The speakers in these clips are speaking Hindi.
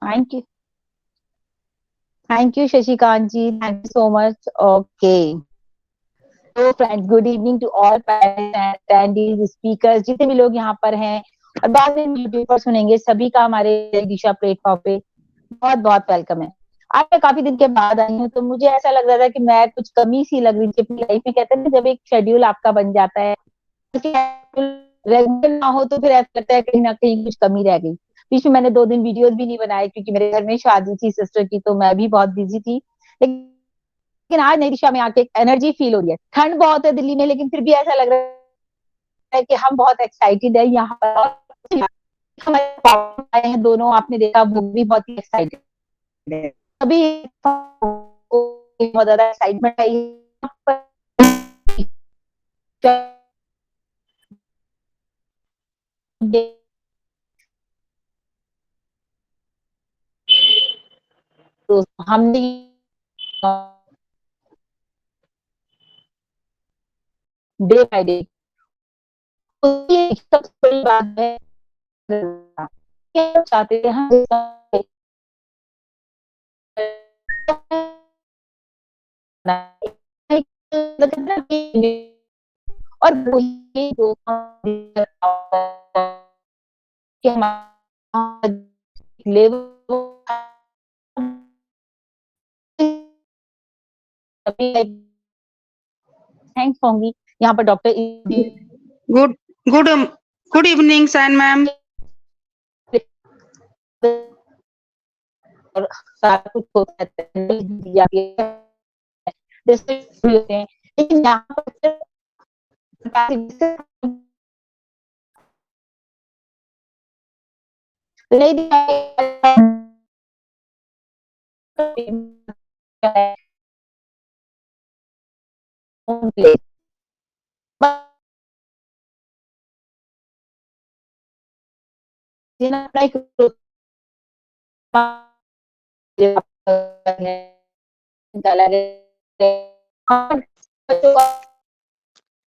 Thank you. Thank you Shashikant ji, thank you so much. Okay, तो friends, good evening to all attendees, speakers, जितने भी लोग यहाँ पर हैं और बाद में यूट्यूब पर सुनेंगे, सभी का हमारे दिशा प्लेटफॉर्म पे बहुत बहुत वेलकम है। आज मैं काफी दिन के बाद आई हूँ, तो मुझे ऐसा लग रहा था कि मैं कुछ कमी सी लग रही थी अपनी लाइफ में। कहते हैं ना, जब एक शेड्यूल आपका बन जाता है, रेगुलर ना हो तो फिर ऐसा लगता है कहीं ना कहीं कुछ कमी रह गई। बीच में मैंने 2 दिन वीडियोस भी नहीं बनाए क्योंकि मेरे घर में शादी थी सिस्टर की, तो मैं भी बहुत बिजी थी। लेकिन आज नई दिशा में आके एक एनर्जी फील हो रही है। ठंड बहुत है दिल्ली में, लेकिन फिर भी ऐसा लग रहा है कि हम बहुत एक्साइटेड है यहाँ पर। हमारे पापा आए हैं दोनों, आपने देखा, वो भी बहुत ही एक्साइटेड है। अभी बहुत ज्यादा एक्साइटमेंट है। तो हमने डे बाय डे, सबसे बड़ी बात है, चाहते थे हम और वही जो लेवल थैंक्स होंगी यहाँ पर doctor good good good evening साइन मैम। और सारा कुछ होता है, लेकिन यहाँ पर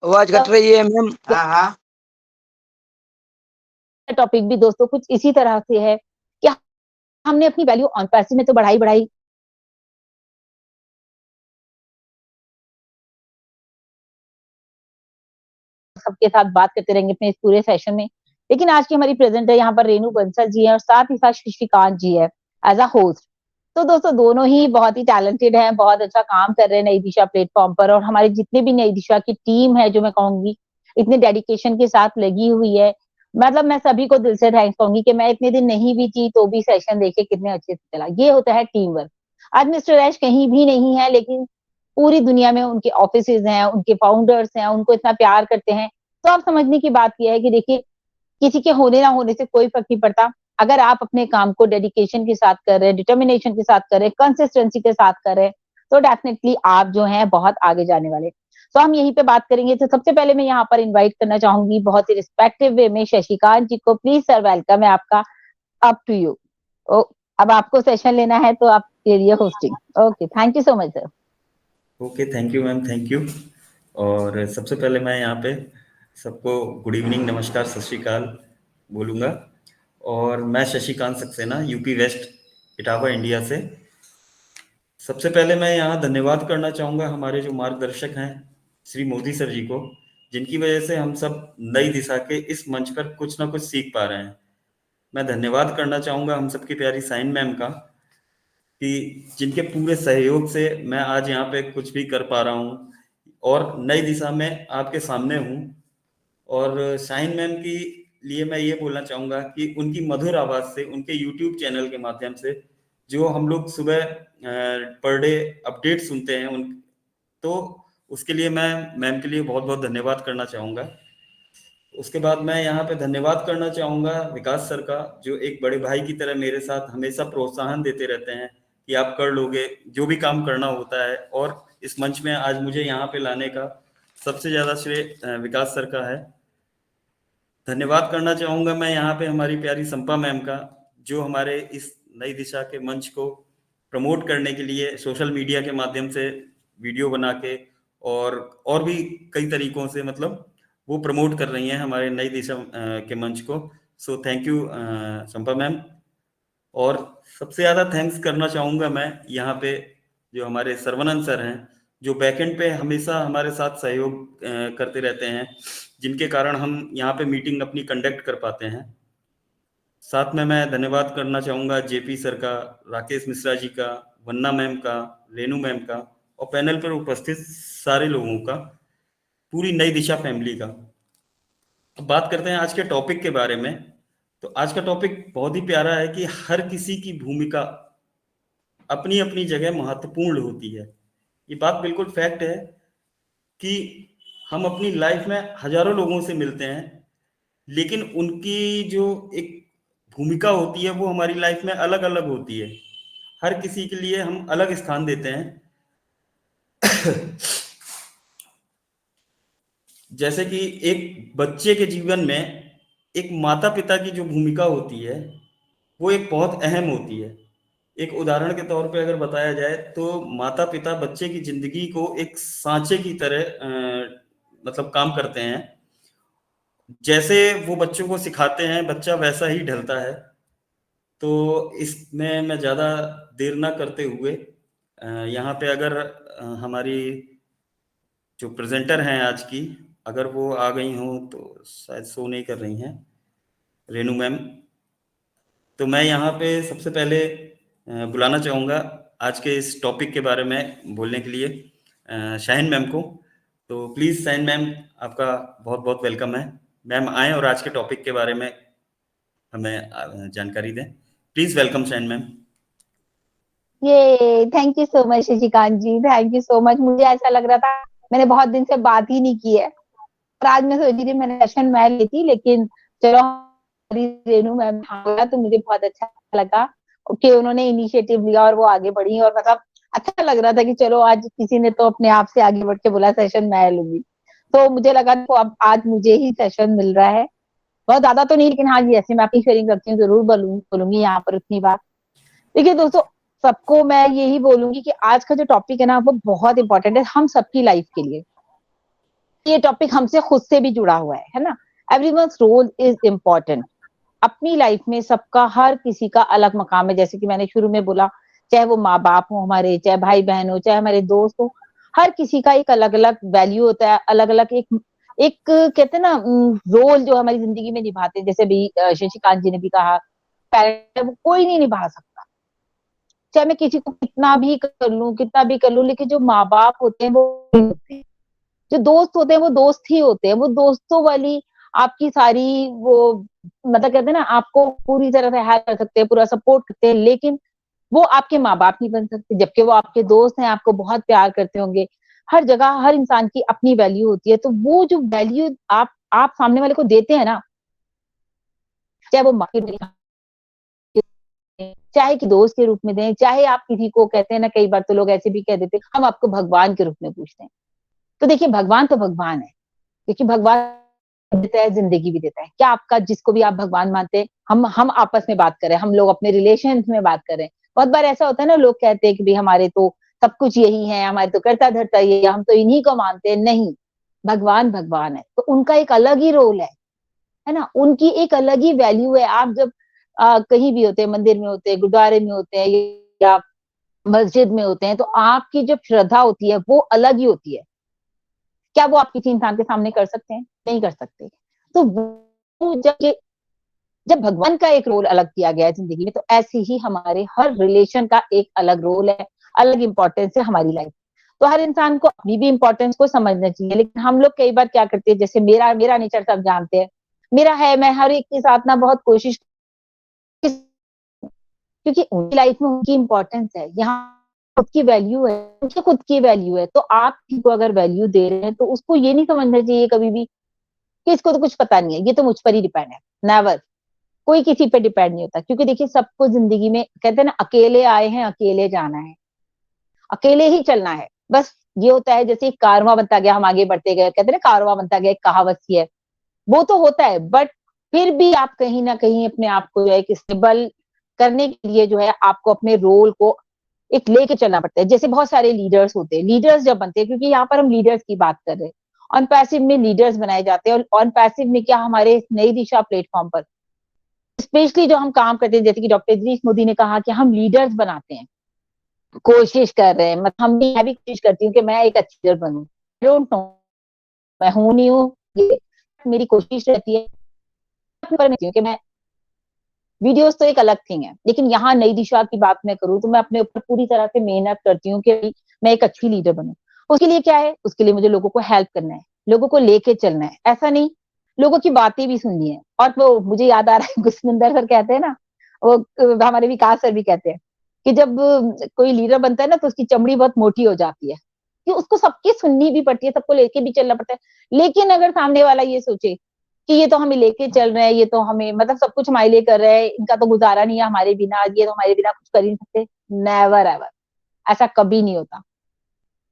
आवाज कट रही है मैम। हाँ। टॉपिक भी दोस्तों कुछ इसी तरह से है कि हमने अपनी वैल्यू ऑन पैसे में तो बढ़ाई बढ़ाई, सबके साथ बात करते रहेंगे अपने इस पूरे सेशन में। लेकिन आज की हमारी प्रेजेंट है यहाँ पर रेनू बंसल जी है और साथ ही साथ शशिकांत जी है एज अ होस्ट। तो दोस्तों दोनों ही बहुत ही टैलेंटेड हैं, बहुत अच्छा काम कर रहे हैं नई दिशा प्लेटफॉर्म पर। और हमारी जितने भी नई दिशा की टीम है, जो मैं कहूंगी इतने डेडिकेशन के साथ लगी हुई है, मतलब मैं सभी को दिल से थैंक्स कहूंगी कि मैं इतने दिन नहीं भी थी तो भी सेशन देखे कितने अच्छे से चला। ये होता है टीम वर्क। आज मिस्टर रैश कहीं भी नहीं है, लेकिन पूरी दुनिया में उनके ऑफिसेज हैं, उनके फाउंडर्स हैं, उनको इतना प्यार करते हैं। तो आप समझने की बात यह है कि देखिए, किसी के होने ना होने से कोई फर्क नहीं पड़ता। अगर आप अपने काम को डेडिकेशन के साथ कर रहे हैं, डिटर्मिनेशन के साथ कर रहे हैं, कंसिस्टेंसी के साथ कर रहे हैं, तो डेफिनेटली आप जो हैं बहुत आगे जाने वाले। तो हम यहीं पे बात करेंगे। तो सबसे पहले मैं यहाँ पर इनवाइट करना चाहूंगी बहुत ही रिस्पेक्टिव वे में शशिकांत जी को। प्लीज सर, वेलकम है आपका। Up to you. अब आपको सेशन लेना है तो आप लिए hosting. Okay, thank you so much sir. Okay, thank you ma'am, thank you. और सबसे पहले मैं यहाँ पे सबको गुड इवनिंग, नमस्कार, सत श्री अकाल बोलूँगा। और मैं Shashikant Saxena, UP West, Etawah, India से। सबसे पहले मैं यहाँ धन्यवाद करना चाहूँगा हमारे जो मार्गदर्शक हैं श्री मोदी सर जी को, जिनकी वजह से हम सब नई दिशा के इस मंच पर कुछ ना कुछ सीख पा रहे हैं। मैं धन्यवाद करना चाहूँगा हम सबकी प्यारी साइन मैम का, कि जिनके पूरे सहयोग से मैं आज यहाँ पे कुछ भी कर पा रहा हूँ और नई दिशा में आपके सामने हूँ। और शाइन मैम की लिए मैं ये बोलना चाहूँगा कि उनकी मधुर आवाज़ से, उनके यूट्यूब चैनल के माध्यम से जो हम लोग सुबह पर डे अपडेट सुनते हैं उन, तो उसके लिए मैं मैम के लिए बहुत बहुत धन्यवाद करना चाहूँगा। उसके बाद मैं यहाँ पे धन्यवाद करना चाहूँगा विकास सर का, जो एक बड़े भाई की तरह मेरे साथ हमेशा प्रोत्साहन देते रहते हैं कि आप कर लोगे, जो भी काम करना होता है। और इस मंच में आज मुझे यहाँ पे लाने का सबसे ज़्यादा श्रेय विकास सर का है। धन्यवाद करना चाहूँगा मैं यहाँ पे हमारी प्यारी संपा मैम का, जो हमारे इस नई दिशा के मंच को प्रमोट करने के लिए सोशल मीडिया के माध्यम से वीडियो बना के और भी कई तरीकों से, मतलब वो प्रमोट कर रही हैं हमारे नई दिशा के मंच को। So thank you Sampa ma'am. और सबसे ज्यादा थैंक्स करना चाहूंगा मैं यहाँ पे जो हमारे सर्वानंद सर हैं, जो बैकएंड पे हमेशा हमारे साथ सहयोग करते रहते हैं, जिनके कारण हम यहाँ पे मीटिंग अपनी कंडक्ट कर पाते हैं। साथ में मैं धन्यवाद करना चाहूंगा जेपी सर का, राकेश मिश्रा जी का, वन्ना मैम का, रेनू मैम का, और पैनल पर उपस्थित सारे लोगों का, पूरी नई दिशा फैमिली का। अब बात करते हैं आज के टॉपिक के बारे में। तो आज का टॉपिक बहुत ही प्यारा है कि हर किसी की भूमिका अपनी अपनी जगह महत्वपूर्ण होती है। ये बात बिल्कुल फैक्ट है कि हम अपनी लाइफ में हजारों लोगों से मिलते हैं, लेकिन उनकी जो एक भूमिका होती है वो हमारी लाइफ में अलग अलग होती है। हर किसी के लिए हम अलग स्थान देते हैं। जैसे कि एक बच्चे के जीवन में एक माता पिता की जो भूमिका होती है वो एक बहुत अहम होती है। एक उदाहरण के तौर पे अगर बताया जाए तो माता पिता बच्चे की जिंदगी को एक सांचे की तरह मतलब काम करते हैं। जैसे वो बच्चों को सिखाते हैं, बच्चा वैसा ही ढलता है। तो इसमें मैं ज़्यादा देर ना करते हुए यहाँ पे अगर हमारी जो प्रेजेंटर हैं आज की, अगर वो आ गई हों तो शायद शो नहीं कर रही हैं, रेनू मैम, तो मैं यहाँ पे सबसे पहले बुलाना चाहूँगा आज के इस टॉपिक के बारे में बोलने के लिए शाहीन मैम को। तो प्लीज़ शाहीन मैम, आपका बहुत बहुत वेलकम है। मैम आएँ और आज के टॉपिक के बारे में हमें जानकारी दें। Please welcome Shaheen ma'am. ये thank you so much Shashikant ji, thank you so much. मुझे ऐसा लग रहा था मैंने बहुत दिन से बात ही नहीं की है, और आज मैं सोच रही थी मैंने सेशन मैं ली थी, लेकिन चलो रेनू मैम बोला तो मुझे बहुत अच्छा लगा कि उन्होंने इनिशिएटिव लिया और वो आगे बढ़ी, और मतलब अच्छा लग रहा था कि चलो आज किसी ने तो अपने आप से आगे बढ़ के बोला सेशन मैं लूंगी। तो मुझे लगा तो अब आज मुझे ही सेशन मिल रहा है, बहुत ज्यादा तो नहीं, लेकिन हाँ जी ऐसे मैं अपनी शेयरिंग करती हूँ, जरूर बोलूंगी यहाँ पर उतनी बात। देखिए दोस्तों, सबको मैं यही बोलूंगी कि आज का जो टॉपिक है ना वो बहुत इंपॉर्टेंट है हम सबकी लाइफ के लिए। ये टॉपिक हमसे खुद से भी जुड़ा हुआ है ना। Everyone's role is important. अपनी लाइफ में सबका, हर किसी का अलग मकाम है। जैसे कि मैंने शुरू में बोला, चाहे वो माँ बाप हो हमारे, चाहे भाई बहन हो, चाहे हमारे दोस्त हो, हर किसी का एक अलग अलग वैल्यू होता है, अलग अलग एक एक कहते हैं ना रोल जो हमारी जिंदगी में निभाते हैं। जैसे भी शशिकांत जी ने भी कहा, पेरेंट वो कोई नहीं निभा सकता, चाहे मैं किसी को कितना भी कर लूं, लेकिन जो माँ बाप होते हैं वो होते हैं। जो दोस्त होते हैं वो दोस्त ही होते हैं, वो दोस्तों वाली आपकी सारी वो मतलब कहते हैं ना, आपको पूरी तरह से हेल्प कर सकते हैं, पूरा सपोर्ट करते हैं, लेकिन वो आपके माँ बाप नहीं बन सकते। जबकि वो आपके दोस्त हैं, आपको बहुत प्यार करते होंगे। हर जगह हर इंसान की अपनी वैल्यू होती है, तो वो जो वैल्यू आप सामने वाले को देते हैं ना, चाहे वो मार्केट में, चाहे कि दोस्त के रूप में दें, चाहे आप किसी को कहते हैं ना, कई बार तो लोग ऐसे भी कह देते हैं हम आपको भगवान के रूप में पूछते हैं। तो देखिए भगवान तो भगवान है, क्योंकि भगवान देता है, जिंदगी भी देता है। क्या आपका जिसको भी आप भगवान मानते हैं, हम आपस में बात करें, हम लोग अपने रिलेशन में बात करें। बहुत बार ऐसा होता है ना, लोग कहते हैं कि भाई हमारे तो सब कुछ यही है, हमारे तो करता धरता ये, हम तो इन्हीं को मानते हैं। नहीं, भगवान भगवान है, तो उनका एक अलग ही रोल है ना, उनकी एक अलग ही वैल्यू है। आप जब कहीं भी होते हैं, मंदिर में होते हैं, गुरुद्वारे में होते हैं, या मस्जिद में होते हैं, तो आपकी जो श्रद्धा होती है वो अलग ही होती है। क्या वो आप किसी इंसान के सामने कर सकते हैं? नहीं कर सकते। तो वो जब भगवान का एक रोल अलग किया गया है जिंदगी में, तो ऐसे ही हमारे हर रिलेशन का एक अलग रोल है, अलग इंपॉर्टेंस है हमारी लाइफ। तो हर इंसान को अपनी भी इंपॉर्टेंस को समझना चाहिए। लेकिन हम लोग कई बार क्या करते हैं, जैसे मेरा मेरा नेचर सब जानते हैं, मेरा है, मैं हर एक के साथ ना बहुत कोशिश, क्योंकि उनकी लाइफ में उनकी इंपॉर्टेंस है, यहाँ खुद की वैल्यू है, उनकी खुद की वैल्यू है। तो आप किसी को अगर वैल्यू दे रहे हैं तो उसको ये नहीं समझना चाहिए कभी भी कि इसको तो कुछ पता नहीं है, ये तो मुझ पर ही डिपेंड है। नेवर, कोई किसी पे डिपेंड नहीं होता। क्योंकि देखिए सबको जिंदगी में कहते हैं ना, अकेले आए हैं अकेले जाना है, अकेले ही चलना है। बस ये होता है, जैसे कारवां बनता गया हम आगे बढ़ते गए, कहते हैं ना कारवां बनता गया, एक कहावत सी है, वो तो होता है। बट फिर भी आप कहीं ना कहीं अपने आप को जो है स्टेबल करने के लिए जो है आपको अपने रोल को एक लेके चलना पड़ता है। जैसे बहुत सारे लीडर्स होते हैं, लीडर्स जब बनते हैं, क्योंकि यहाँ पर हम लीडर्स की बात कर रहे हैं, ऑन पैसिव में लीडर्स बनाए जाते हैं। और ऑन पैसिव में क्या, हमारे नई दिशा प्लेटफॉर्म पर स्पेशली जो हम काम करते हैं, जैसे कि डॉक्टर इदरीस मोदी ने कहा कि हम लीडर्स बनाते हैं, कोशिश कर रहे हैं, मतलब हम भी, मैं भी कोशिश करती हूँ कि मैं एक अच्छी लीडर बनूं। डोंट नो मैं हूं नहीं हूँ, ये मेरी कोशिश रहती है कि मैं, वीडियोस तो एक अलग थिंग है, लेकिन यहाँ नई दिशा की बात मैं करूँ तो मैं अपने ऊपर पूरी तरह से मेहनत करती हूँ कि मैं एक अच्छी लीडर बनूं। उसके लिए क्या है, उसके लिए मुझे लोगों को हेल्प करना है, लोगों को लेके चलना है, ऐसा नहीं लोगों की बातें भी सुननी है। और वो मुझे याद आ रहा है, गुसमिंदर सर कहते हैं ना, वो हमारे विकास सर भी कहते हैं कि जब कोई लीडर बनता है ना तो उसकी चमड़ी बहुत मोटी हो जाती है, कि उसको सबकी सुननी भी पड़ती है, सबको लेके भी चलना पड़ता है। लेकिन अगर सामने वाला ये सोचे कि ये तो हमें लेके चल रहे हैं, ये तो हमें मतलब सब कुछ हमारे लिए कर रहे हैं, इनका तो गुजारा नहीं है हमारे बिना, ये तो हमारे बिना कुछ कर ही नहीं सकते, नेवर एवर, ऐसा कभी नहीं होता।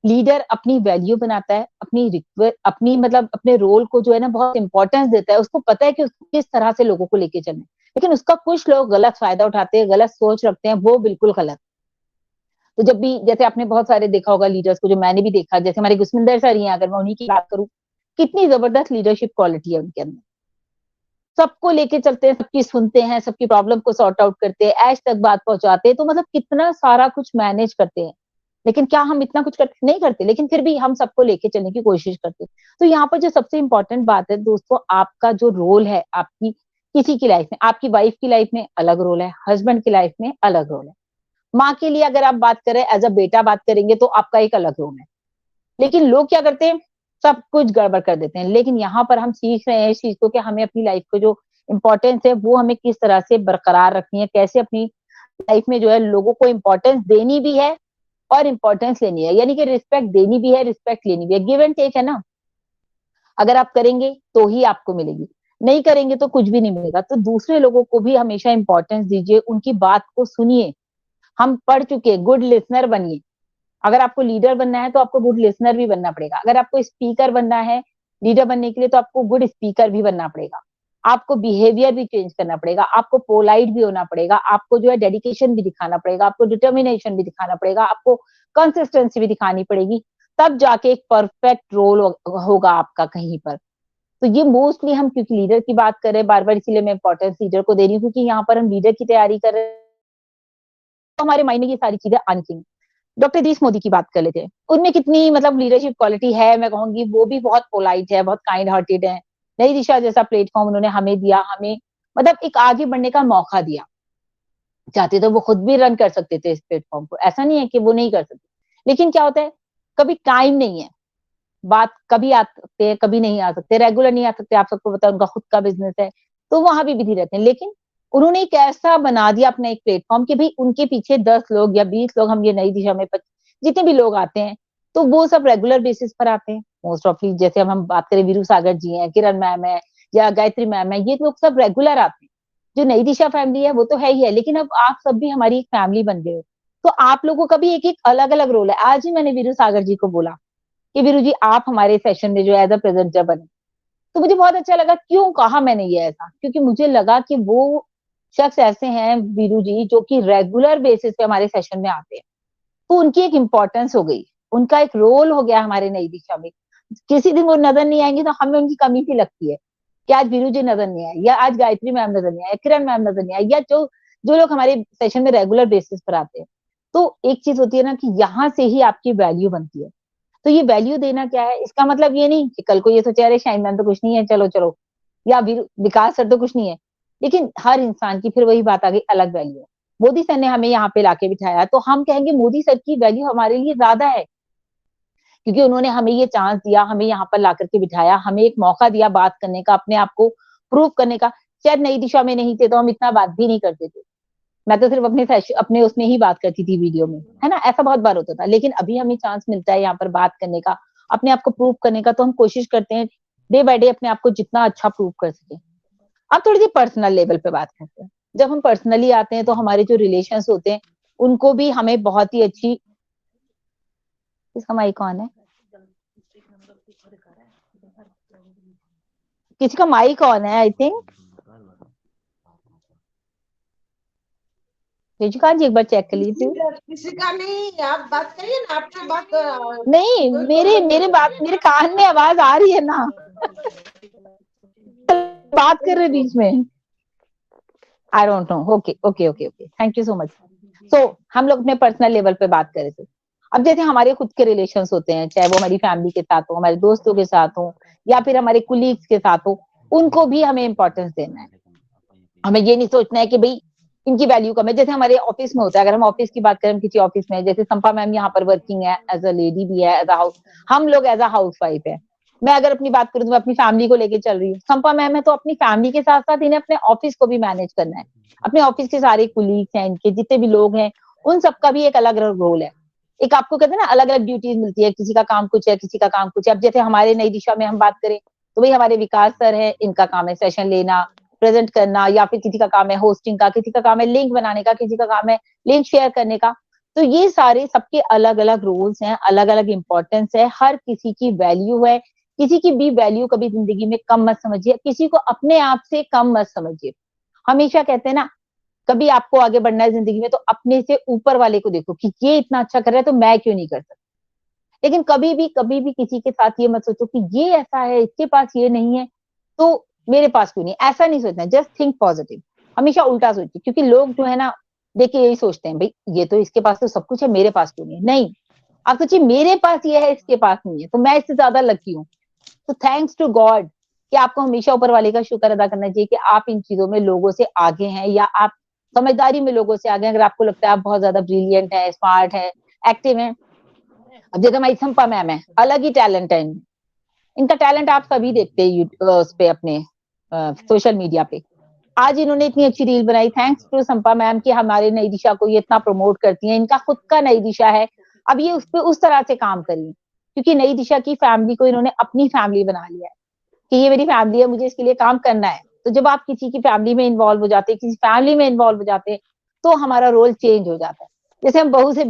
लीडर अपनी वैल्यू बनाता है, अपनी मतलब अपने रोल को जो है ना बहुत इंपॉर्टेंस देता है, उसको पता है कि उसको किस तरह से लोगों को लेके चलना है। लेकिन उसका कुछ लोग गलत फायदा उठाते हैं, गलत सोच रखते हैं, वो बिल्कुल गलत। तो जब भी, जैसे आपने बहुत सारे देखा होगा लीडर्स को, जो मैंने भी देखा, जैसे हमारे गुसमिंदर सर ही हैं, अगर मैं उन्हीं की बात करूं, कितनी जबरदस्त लीडरशिप क्वालिटी है उनके अंदर, सबको लेके चलते हैं, सबकी सुनते हैं, सबकी प्रॉब्लम को सॉर्ट आउट करते हैं, ऐश तक बात पहुंचाते हैं, तो मतलब कितना सारा कुछ मैनेज करते हैं। लेकिन क्या हम इतना कुछ नहीं करते, लेकिन फिर भी हम सबको लेके चलने की कोशिश करते हैं। तो यहाँ पर जो सबसे इंपॉर्टेंट बात है दोस्तों, आपका जो रोल है, आपकी किसी की लाइफ में, आपकी वाइफ की लाइफ में अलग रोल है, हस्बैंड की लाइफ में अलग रोल है, माँ के लिए अगर आप बात करें, एज अ बेटा बात करेंगे तो आपका एक अलग रोल है। लेकिन लोग क्या करते हैं, सब कुछ गड़बड़ कर देते हैं। लेकिन यहाँ पर हम सीख रहे हैं इस चीज को कि हमें अपनी लाइफ को जो इम्पोर्टेंस है वो हमें किस तरह से बरकरार रखनी है, कैसे अपनी लाइफ में जो है लोगों को इम्पोर्टेंस देनी भी है और इम्पोर्टेंस लेनी है, यानी कि रिस्पेक्ट देनी भी है, रिस्पेक्ट लेनी भी है, गिव एंड टेक है ना। अगर आप करेंगे तो ही आपको मिलेगी, नहीं करेंगे तो कुछ भी नहीं मिलेगा। तो दूसरे लोगों को भी हमेशा इंपॉर्टेंस दीजिए, उनकी बात को सुनिए। हम पढ़ चुके, गुड लिसनर बनिए। अगर आपको लीडर बनना है तो आपको गुड लिसनर भी बनना पड़ेगा। अगर आपको स्पीकर बनना है लीडर बनने के लिए, तो आपको गुड स्पीकर भी बनना पड़ेगा। आपको बिहेवियर भी चेंज करना पड़ेगा, आपको पोलाइट भी होना पड़ेगा, आपको जो है डेडिकेशन भी दिखाना पड़ेगा, आपको डिटर्मिनेशन भी दिखाना पड़ेगा, आपको कंसिस्टेंसी भी दिखानी पड़ेगी। तब जाके एक परफेक्ट रोल होगा आपका कहीं पर। तो ये मोस्टली हम, क्योंकि लीडर की बात कर रहे हैं बार बार, इसीलिए मैं इंपॉर्टेंस लीडर को दे रही हूँ, क्योंकि यहाँ पर हम लीडर की तैयारी कर रहे हैं तो हमारे माइंड में ये सारी चीजें आनी चाहिए। डॉक्टर इदरीस मोदी की बात कर लेते हैं, उनमें कितनी मतलब लीडरशिप क्वालिटी है, मैं कहूंगी वो भी बहुत पोलाइट है, बहुत काइंड हार्टेड है। नई दिशा जैसा प्लेटफॉर्म उन्होंने हमें दिया, हमें मतलब एक आगे बढ़ने का मौका दिया। चाहते तो वो खुद भी रन कर सकते थे इस प्लेटफॉर्म को, ऐसा नहीं है कि वो नहीं कर सकते। लेकिन क्या होता है, कभी टाइम नहीं है, बात कभी आ सकते हैं, कभी नहीं आ सकते, रेगुलर नहीं आ सकते, आप सबको पता है उनका खुद का बिजनेस है, तो वहां भी बिजी रहते हैं। लेकिन उन्होंने एक ऐसा बना दिया अपना एक प्लेटफॉर्म कि भाई उनके पीछे 10 लोग या 20 लोग, हम ये नई दिशा में जितने भी लोग आते हैं तो वो सब रेगुलर बेसिस पर आते हैं। मोस्ट ऑफ, जैसे हम बात करें, वीरू सागर जी हैं, किरण मैम है या गायत्री मैम है, ये लोग सब रेगुलर आते हैं। जो नई दिशा फैमिली है वो तो है ही है, लेकिन अब आप सब भी हमारी एक फैमिली बन गए हो, तो आप लोगों का भी एक एक अलग अलग रोल है। आज ही मैंने वीरू सागर जी को बोला कि वीरू जी आप हमारे सेशन में जो एज अ प्रेजेंटर बने, तो मुझे बहुत अच्छा लगा। क्यों कहा मैंने ये ऐसा, क्योंकि मुझे लगा कि वो शख्स ऐसे हैं वीरू जी जो कि रेगुलर बेसिस पे हमारे सेशन में आते हैं, तो उनकी एक इम्पोर्टेंस हो गई, उनका एक रोल हो गया हमारे नई दिशा में। किसी दिन वो नजर नहीं आएंगे तो हमें उनकी कमी सी लगती है कि आज वीरू जी नजर नहीं आए, या आज गायत्री मैम नजर नहीं आए, किरण मैम नजर नहीं आए, या जो जो लोग हमारे सेशन में रेगुलर बेसिस पर आते हैं। तो एक चीज होती है ना कि यहाँ से ही आपकी वैल्यू बनती है। तो ये वैल्यू देना क्या है, इसका मतलब ये नहीं कि कल को ये सोचे अरे शाइन मैम तो कुछ नहीं है, चलो चलो, या विकास सर तो कुछ नहीं है। लेकिन हर इंसान की फिर वही बात आ गई, अलग वैल्यू है। मोदी सर ने हमें यहाँ पे लाके बिठाया, तो हम कहेंगे मोदी सर की वैल्यू हमारे लिए ज्यादा है, क्योंकि उन्होंने हमें ये चांस दिया, हमें यहाँ पर ला करके बिठाया, हमें एक मौका दिया बात करने का, अपने आप को प्रूव करने का। शायद नई दिशा में नहीं थे तो हम इतना बात भी नहीं करते थे, मैं तो सिर्फ अपने उसमें ही बात करती थी वीडियो में, है ना, ऐसा बहुत बार होता था। लेकिन अभी हमें चांस मिलता है यहाँ पर बात करने का, अपने आप को प्रूव करने का, तो हम कोशिश करते हैं डे बाय डे अपने आप को जितना अच्छा प्रूव कर सके। अब थोड़ी सी पर्सनल लेवल पे बात करते हैं। जब हम पर्सनली आते हैं तो हमारे जो रिलेशंस होते हैं उनको भी हमें बहुत ही अच्छी, इसका माइक कौन है, किसी का माइक ऑन है आई थिंक, रिजिकांत जी एक बार चेक कर लीजिए। किसी का नहीं, आप बात करिए ना, आपकी बात नहीं, मेरे कान में आवाज आ रही है ना, बात कर रहे बीच में। I don't know. Okay okay okay okay, thank you so much. So हम लोग अपने पर्सनल लेवल पे बात कर रहे थे। अब जैसे हमारे खुद के रिलेशंस होते हैं, चाहे वो हमारी फैमिली के साथ हो, हमारे दोस्तों के साथ हो, या फिर हमारे कुलीग्स के साथ हो, उनको भी हमें इंपॉर्टेंस देना है। हमें ये नहीं सोचना है कि भाई इनकी वैल्यू कम है। जैसे हमारे ऑफिस में होता है, अगर हम ऑफिस की बात करें, हम किसी ऑफिस में, जैसे संपा मैम यहाँ पर वर्किंग है, एज अ लेडी भी है, एज अ हाउस, हम लोग एज अ हाउस वाइफ है। मैं अगर अपनी बात करूँ तो मैं अपनी फैमिली को लेके चल रही हूँ। संपा मैम है तो अपनी फैमिली के साथ साथ इन्हें अपने ऑफिस को भी मैनेज करना है। अपने ऑफिस के सारे कुलीग्स हैं, इनके जितने भी लोग हैं, उन सबका भी एक अलग अलग रोल है। एक आपको कहते हैं ना, अलग अलग ड्यूटीज मिलती है, किसी का काम कुछ है, किसी का काम कुछ है। अब जैसे हमारे नई दिशा में हम बात करें तो भाई हमारे विकास सर है, इनका काम है सेशन लेना, प्रेजेंट करना, या फिर किसी का काम है होस्टिंग का, किसी का काम है लिंक बनाने का, किसी का काम है लिंक शेयर करने का। तो ये सारे सबके अलग अलग रोल्स हैं, अलग अलग इंपॉर्टेंस है, हर किसी की वैल्यू है। किसी की भी वैल्यू कभी जिंदगी में कम मत समझिए, किसी को अपने आप से कम मत समझिए। हमेशा कहते हैं ना, कभी आपको आगे बढ़ना है जिंदगी में तो अपने से ऊपर वाले को देखो कि ये इतना अच्छा कर रहा है तो मैं क्यों नहीं कर सकता। लेकिन कभी भी किसी के साथ ये मत सोचो कि ये ऐसा है, इसके पास ये नहीं है तो मेरे पास क्यों नहीं। ऐसा नहीं सोचना, जस्ट थिंक पॉजिटिव। हमेशा उल्टा सोचिए, क्योंकि लोग जो है ना, देखिए यही सोचते हैं, भाई ये तो इसके पास तो सब कुछ है, मेरे पास क्यों नहीं है। नहीं, आप सोचिए मेरे पास ये है, इसके पास नहीं है, तो मैं इससे ज्यादा लकी हूँ। तो थैंक्स टू गॉड कि आपको हमेशा ऊपर वाले का शुक्र अदा करना चाहिए कि आप इन चीजों में लोगों से आगे हैं, या आप समझदारी में लोगों से आगे हैं। अगर आपको लगता है आप बहुत ज्यादा ब्रिलियंट है, स्मार्ट है, एक्टिव है। अब जैसे हमारी संपा मैम है, अलग ही टैलेंट है इनका टैलेंट आप सभी देखते हैं उस पे, अपने सोशल मीडिया पे। आज इन्होंने इतनी अच्छी रील बनाई, थैंक्स टू संपा मैम कि हमारे नई दिशा को ये इतना प्रमोट करती हैं। इनका खुद का नई दिशा है, अब ये उस पे उस तरह से काम करिए, क्योंकि नई दिशा की फैमिली को इन्होंने अपनी फैमिली बना लिया है कि ये मेरी फैमिली है, मुझे इसके लिए काम करना है। तो जब आप किसी की फैमिली में इन्वॉल्व हो जाते हैं, किसी फैमिली में इन्वॉल्व हो जाते हैं, तो हमारा रोल चेंज हो जाता है। जैसे हम बहू से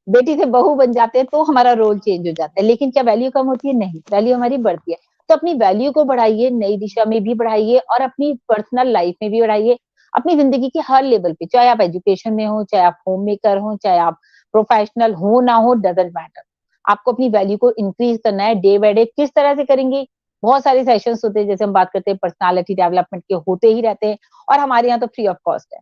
बेटी से बहू बन जाते हैं तो हमारा रोल चेंज हो जाता है। लेकिन क्या वैल्यू कम होती है? नहीं, वैल्यू हमारी बढ़ती है। तो अपनी वैल्यू को बढ़ाइए, नई दिशा में भी बढ़ाइए, और अपनी पर्सनल लाइफ में भी बढ़ाइए। अपनी जिंदगी के हर लेवल पे, चाहे आप एजुकेशन में हो, चाहे आप होम मेकर हो, चाहे आप प्रोफेशनल हो ना हो, डजेंट मैटर। आपको अपनी वैल्यू को इंक्रीज करना है डे बाय डे। किस तरह से करेंगे? बहुत सारे सेशंस होते हैं, जैसे हम बात करते हैं पर्सनालिटी डेवलपमेंट के, होते ही रहते हैं, और हमारे यहाँ तो फ्री ऑफ कॉस्ट है।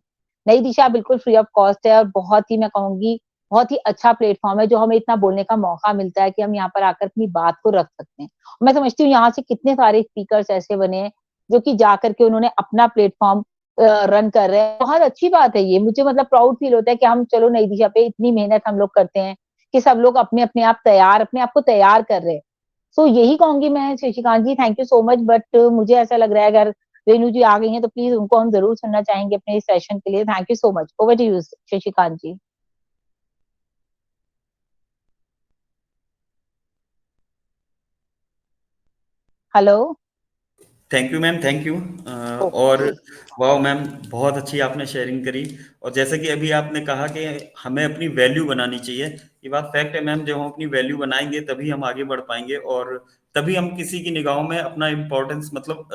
नई दिशा बिल्कुल फ्री ऑफ कॉस्ट है, और बहुत ही, मैं कहूंगी, बहुत ही अच्छा प्लेटफॉर्म है, जो हमें इतना बोलने का मौका मिलता है कि हम यहाँ पर आकर अपनी बात को रख सकते हैं। मैं समझती हूँ यहाँ से कितने सारे स्पीकर्स ऐसे बने हैं जो कि जाकर के उन्होंने अपना प्लेटफॉर्म रन कर रहे हैं। बहुत अच्छी बात है ये, मुझे मतलब प्राउड फील होता है कि हम, चलो नई दिशा पे इतनी मेहनत हम लोग करते हैं कि सब लोग अपने अपने अपने आप को तैयार कर रहे हैं। सो यही कहूंगी मैं, Shashikant ji, thank you so much. But मुझे ऐसा लग रहा है अगर रेणु जी आ गई हैं तो प्लीज उनको हम जरूर सुनना चाहेंगे अपने इस सेशन के लिए। Thank you so much. Over to you Shashikant ji. Hello. Thank you ma'am, thank you. और ओके। वाह मैम, बहुत अच्छी आपने शेयरिंग करी। और जैसे कि अभी आपने कहा कि हमें अपनी वैल्यू बनानी चाहिए, ये बात फैक्ट है मैम। जब हम अपनी वैल्यू बनाएंगे तभी हम आगे बढ़ पाएंगे, और तभी हम किसी की निगाहों में अपना इम्पोर्टेंस, मतलब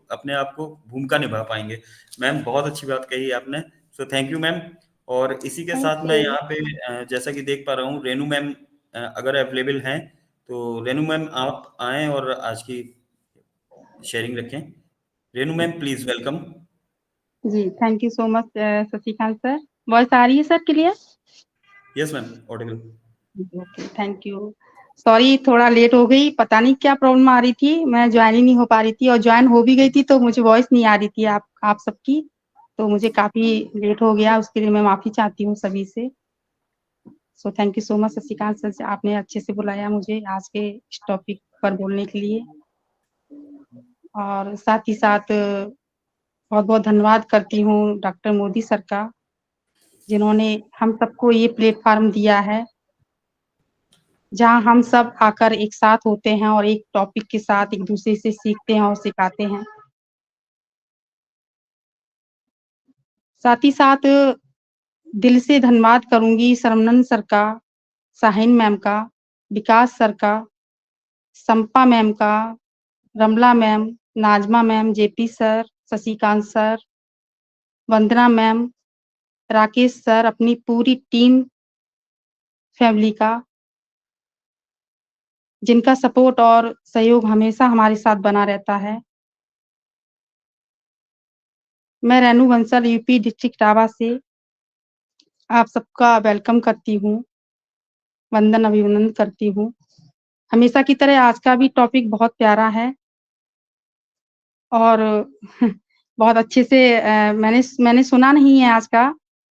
अपने आप को भूमिका निभा पाएंगे। मैम बहुत अच्छी बात कही आपने, सो थैंक यू मैम। और इसी के थैंक साथ मैं यू। यहाँ पे जैसा कि देख पा रहा हूँ, रेनू मैम अगर अवेलेबल हैं तो रेनू मैम आप आएं और आज की शेयरिंग रखें। Renu ma'am please welcome. जी, thank you so much Shashikant sir. Voice आ रही है sir clear? Yes ma'am, audible. Okay, thank you. Sorry थोड़ा लेट हो गई, पता नहीं क्या प्रॉब्लम आ रही थी, मैं ज्वाइन ही नहीं हो पा रही थी, और ज्वाइन हो भी गई थी तो मुझे वॉइस नहीं आ रही थी आप सबकी, तो मुझे काफी लेट हो गया, उसके लिए मैं माफी चाहती हूँ सभी से। सो thank you so much Shashikant sir, से आपने अच्छे से बुलाया मुझे आज के इस टॉपिक पर बोलने के लिए। और साथ ही साथ बहुत बहुत धन्यवाद करती हूँ डॉक्टर मोदी सर का, जिन्होंने हम सबको ये प्लेटफॉर्म दिया है, जहाँ हम सब आकर एक साथ होते हैं और एक टॉपिक के साथ एक दूसरे से सीखते हैं और सिखाते हैं। साथ ही साथ दिल से धन्यवाद करूंगी सरमनन सर का, साहिन मैम का, विकास सर का, संपा मैम का, Ramla ma'am, Najma ma'am, JP sir, Shashikant sir, Vandana ma'am, Rakesh sir, अपनी पूरी टीम फैमिली का, जिनका सपोर्ट और सहयोग हमेशा हमारे साथ बना रहता है। मैं रेनू बंसल यूपी डिस्ट्रिक्ट इटावा से आप सबका वेलकम करती हूँ, वंदन अभिनंदन करती हूँ। हमेशा की तरह आज का भी टॉपिक बहुत प्यारा है और बहुत अच्छे से मैंने सुना नहीं है आज का,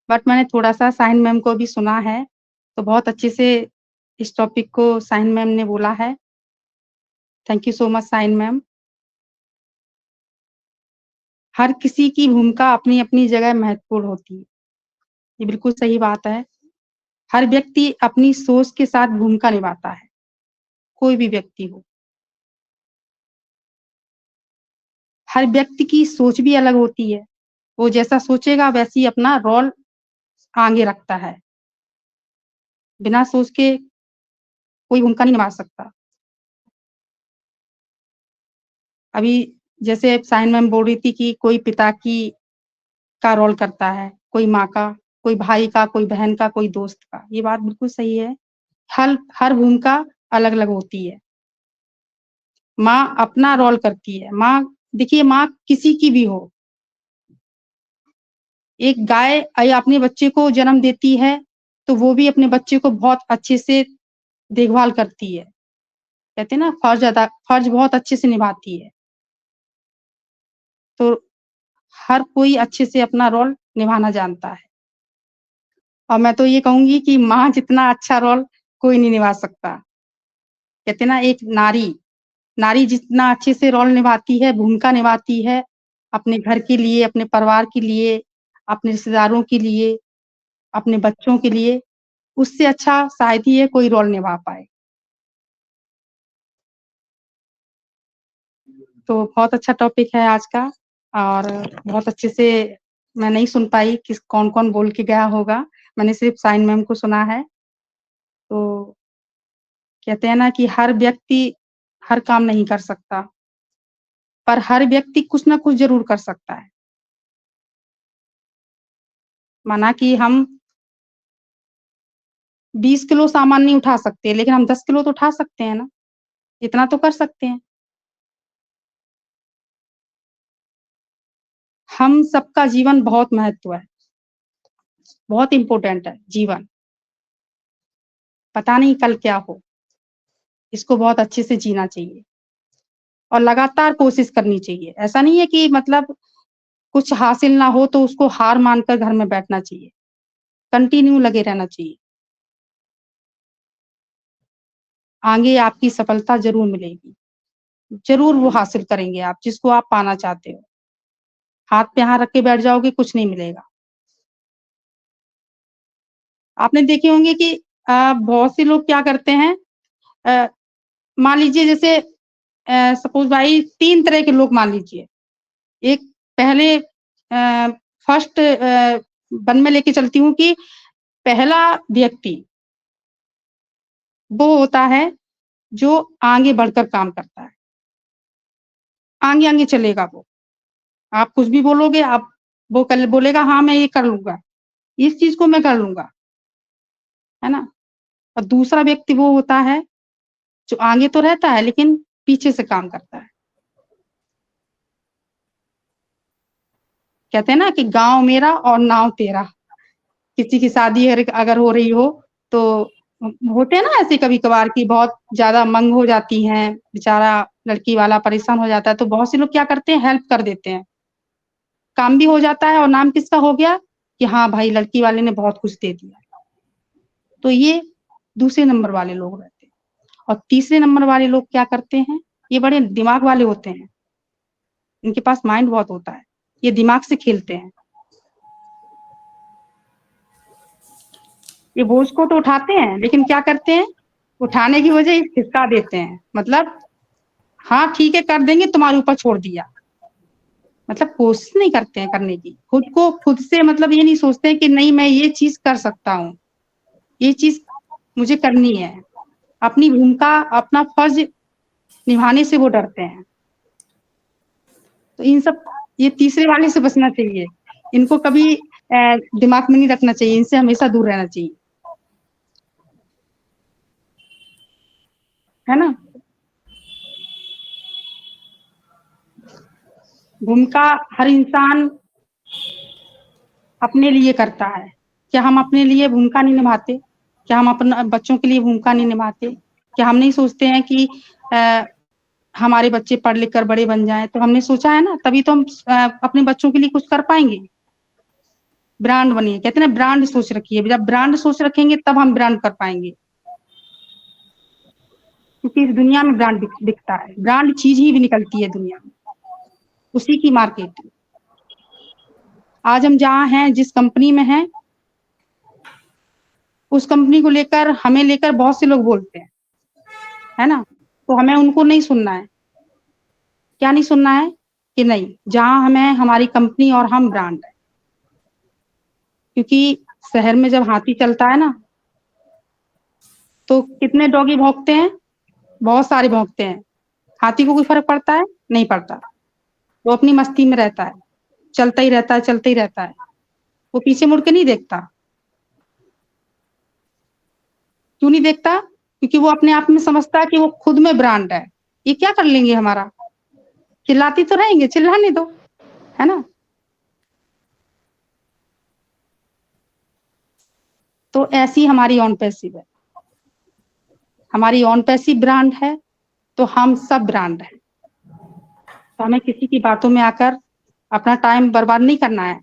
बट मैंने थोड़ा-सा साहिन मैम को भी सुना है, तो बहुत अच्छे से इस टॉपिक को साहिन मैम ने बोला है। Thank you so much Sahin ma'am. हर किसी की भूमिका अपनी-अपनी जगह महत्वपूर्ण होती है। ये बिल्कुल सही बात है। हर व्यक्ति अपनी सोच के साथ भूमिका निभाता है, कोई भी व्यक्ति हो। हर व्यक्ति की सोच भी अलग होती है, वो जैसा सोचेगा वैसे ही अपना रोल आगे रखता है। बिना सोच के कोई भूमिका नहीं निभा सकता। अभी जैसे साहिन मैम बोल रही थी कि कोई पिता का रोल करता है, कोई माँ का, कोई भाई का, कोई बहन का, कोई दोस्त का। ये बात बिल्कुल सही है। हर भूमिका अलग-अलग होती है। माँ अपना रोल करती है। माँ देखिए माँ किसी की भी हो, एक गाय अपने बच्चे को जन्म देती है, तो वो भी अपने बच्चे को बहुत अच्छे से देखभाल करती है। कहते हैं ना फर्ज़ बहुत अच्छे से निभाती है। तो हर कोई अच्छे से अपना रोल निभाना जानता है। और मैं तो ये कहूँगी कि माँ जितना अच्छा रोल कोई नहीं निभा सकता। कहते हैं ना एक नारी जितना अच्छे से रोल निभाती है, भूमिका निभाती है, अपने घर के लिए, अपने परिवार के लिए, अपने रिश्तेदारों के लिए, अपने बच्चों के लिए, उससे अच्छा शायद ही ये कोई रोल निभा पाए। तो बहुत अच्छा टॉपिक है आज का और बहुत अच्छे से मैं नहीं सुन पाई किस कौन-कौन बोल के गया होगा। मैंने सिर्फ़ साइन मैम को सुना है। तो कहते हैं ना कि हर व्यक्ति हर काम नहीं कर सकता, पर हर व्यक्ति कुछ ना कुछ ज़रूर कर सकता है। माना कि हम 20 किलो सामान नहीं उठा सकते, लेकिन हम 10 किलो तो उठा सकते हैं ना, इतना तो कर सकते हैं। हम सबका जीवन बहुत महत्व है, बहुत इम्पोर्टेंट है जीवन। पता नहीं कल क्या हो, इसको बहुत अच्छे से जीना चाहिए और लगातार कोशिश करनी चाहिए। ऐसा नहीं है कि मतलब कुछ हासिल ना हो तो उसको हार मानकर घर में बैठना चाहिए, कंटिन्यू लगे रहना चाहिए। आगे आपकी सफलता ज़रूर मिलेगी, ज़रूर वो हासिल करेंगे आप जिसको आप पाना चाहते हो। हाथ पे हाथ रख के बैठ जाओगे, कुछ नहीं मिलेगा। आपने देखे होंगे कि बहुत से लोग क्या करते हैं अ, मान लीजिए जैसे सपोज़ भाई 3 तरह के लोग मान लीजिए। एक पहले फर्स्ट वन में लेके चलती हूँ कि पहला व्यक्ति वो होता है जो आगे बढ़कर काम करता है। आगे-आगे चलेगा वो। आप कुछ भी बोलोगे वो कल बोलेगा हाँ, मैं ये कर लूँगा। इस चीज़ को मैं कर लूँगा। है ना? और दूसरा व्यक्ति वो होता है जो आगे तो रहता है लेकिन पीछे से काम करता है। कहते हैं ना कि गाँव मेरा और नाव तेरा। किसी की शादी अगर हो रही हो तो होते हैं ना ऐसे कभी-कभार कि बहुत ज़्यादा मंग हो जाती हैं, बेचारा लड़की वाला परेशान हो जाता है, तो बहुत से लोग क्या करते हैं हेल्प कर देते हैं। काम भी हो जाता है और नाम किसका हो गया कि हाँ भाई लड़की वाले ने बहुत कुछ दे दिया। तो ये दूसरे नंबर वाले लोग रहते हैं। और तीसरे नंबर वाले लोग क्या करते हैं, ये बड़े दिमाग वाले होते हैं। इनके पास माइंड बहुत होता है। ये दिमाग से खेलते हैं। ये बोझ को तो उठाते हैं, लेकिन क्या करते हैं, उठाने की बजाय खिसका देते हैं। मतलब हाँ, ठीक है कर देंगे, तुम्हारे ऊपर छोड़ दिया। मतलब कोशिश नहीं करते हैं करने की। खुद से मतलब ये नहीं सोचते हैं कि नहीं मैं ये चीज़ कर सकता हूँ, ये चीज़ मुझे करनी है। अपनी भूमिका, अपना फर्ज़ निभाने से वो डरते हैं। तो ये तीसरे वाले से बचना चाहिए। इनको कभी दिमाग में नहीं रखना चाहिए, इनसे हमेशा दूर रहना चाहिए। है ना? भूमिका हर इंसान अपने लिए करता है। क्या हम अपने लिए भूमिका नहीं निभाते? क्या हम अपने बच्चों के लिए भूमिका नहीं निभाते? क्या हम नहीं सोचते हैं कि हमारे बच्चे पढ़ लिख कर बड़े बन जाएं? तो हमने सोचा है ना, तभी तो हम अपने बच्चों के लिए कुछ कर पाएंगे। ब्रांड बनिए, कहते हैं ना ब्रांड सोच रखिए। जब ब्रांड सोच रखेंगे तब हम ब्रांड कर पाएंगे, क्योंकि इस दुनिया में ब्रांड बिकता है। ब्रांड चीज ही भी निकलती है दुनिया में, उसी की मार्केट। आज हम जहाँ हैं, जिस कंपनी में हैं, उस कंपनी को लेकर, हमें लेकर बहुत से लोग बोलते हैं, है ना? तो हमें उनको नहीं सुनना है। क्या नहीं सुनना है? कि नहीं, जहाँ हमें, हमारी कंपनी और हम ब्रांड है। क्योंकि शहर में जब हाथी चलता है ना, तो कितने डॉगी भौंकते हैं? बहुत सारे भौंकते हैं। हाथी को कोई फर्क पड़ता है? नहीं पड़ता। वो अपनी मस्ती में रहता है, चलता ही रहता है, चलता ही रहता है। वो पीछे मुड़ के नहीं देखता। क्यों नहीं देखता? क्योंकि वो अपने आप में समझता है कि वो खुद में ब्रांड है। ये क्या कर लेंगे हमारा? चिल्लाती तो रहेंगे, चिल्लाने दो, है ना? तो ऐसी हमारी ऑन पैसिव है। हमारी ऑन पैसिव ब्रांड है, तो हम सब ब्रांड है। तो हमें किसी की बातों में आकर अपना टाइम बर्बाद नहीं करना है।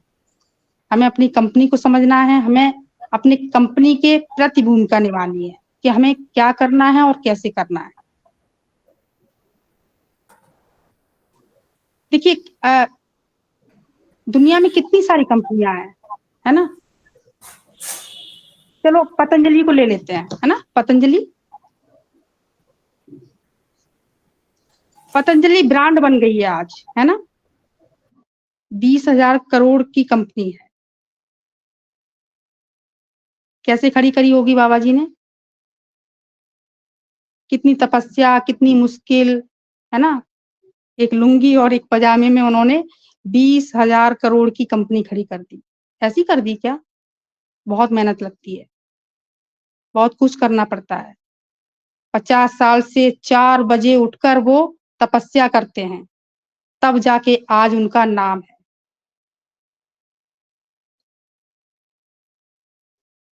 हमें अपनी कंपनी को समझना है। हमें अपनी कंपनी के प्रति भूमिका निभानी है कि हमें क्या करना है और कैसे करना है। देखिए, दुनिया में कितनी सारी कंपनियां हैं, है ना? चलो पतंजलि को ले लेते हैं, है ना? पतंजलि ब्रांड बन गई है आज, है ना? 20,000 करोड़ की कंपनी है। कैसे खड़ी करी होगी बाबा जी ने? कितनी तपस्या, कितनी मुश्किल, है ना? एक लुंगी और एक पजामे में उन्होंने 20,000 करोड़ की कंपनी खड़ी कर दी। ऐसी कर दी क्या? बहुत मेहनत लगती है, बहुत कुछ करना पड़ता है। 50 साल से 4 बजे उठकर वो तपस्या करते हैं, तब जाके आज उनका नाम है।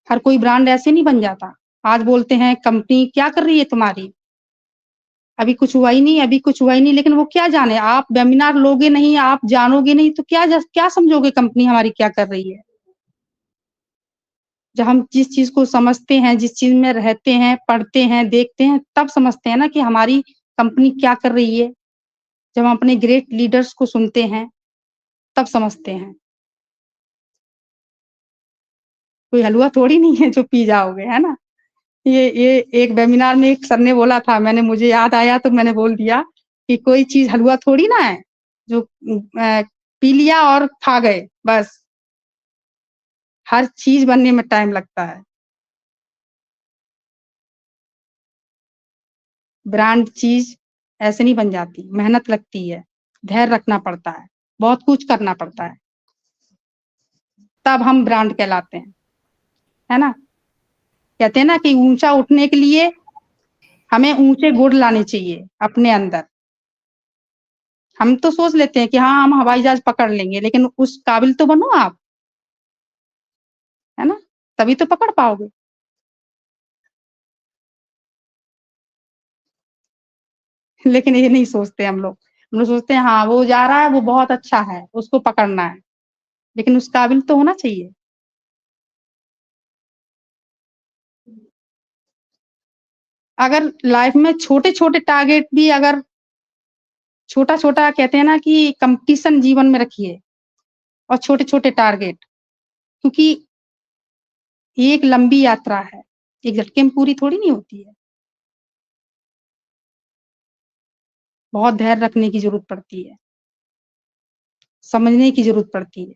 हर कोई ब्रांड ऐसे नहीं बन जाता। आज बोलते हैं कंपनी क्या कर रही है तुम्हारी, अभी कुछ हुआ ही नहीं, अभी कुछ हुआ ही नहीं। लेकिन वो क्या जाने, आप वेबिनार लोगे नहीं, आप जानोगे नहीं, तो क्या समझोगे कंपनी हमारी क्या कर रही है? जब हम जिस चीज को समझते हैं, जिस चीज में रहते हैं, पढ़ते हैं, देखते हैं, तब समझते हैं ना कि हमारी कंपनी क्या कर रही है। जब हम अपने ग्रेट लीडर्स को सुनते हैं, तब समझते हैं। कोई हलवा थोड़ी नहीं है जो पी जाओगे, है ना? ये एक वेबिनार में एक सर ने बोला था, मुझे याद आया तो मैंने बोल दिया कि कोई चीज हलवा थोड़ी ना है जो पी लिया और खा गए बस। हर चीज बनने में टाइम लगता है। ब्रांड चीज ऐसे नहीं बन जाती, मेहनत लगती है, धैर्य रखना पड़ता है, बहुत कुछ करना पड़ता है, तब हम ब्रांड कहलाते हैं, है ना? कहते हैं ना कि ऊंचा उठने के लिए हमें ऊंचे गुण लाने चाहिए अपने अंदर। हम तो सोच लेते हैं कि हाँ हम हवाई जहाज पकड़ लेंगे, लेकिन उस काबिल तो बनो आप, है ना? तभी तो पकड़ पाओगे। लेकिन ये नहीं सोचते हम लोग। हम लोग सोचते हैं हाँ वो जा रहा है, वो बहुत अच्छा है, उसको पकड़ना है, लेकिन उस काबिल तो होना चाहिए। अगर लाइफ में छोटे छोटे टारगेट भी, अगर छोटा छोटा, कहते हैं ना कि कंपटीशन जीवन में रखिए और छोटे छोटे टारगेट, क्योंकि ये एक लंबी यात्रा है, एक झटके में पूरी थोड़ी नहीं होती है। बहुत धैर्य रखने की जरूरत पड़ती है, समझने की जरूरत पड़ती है,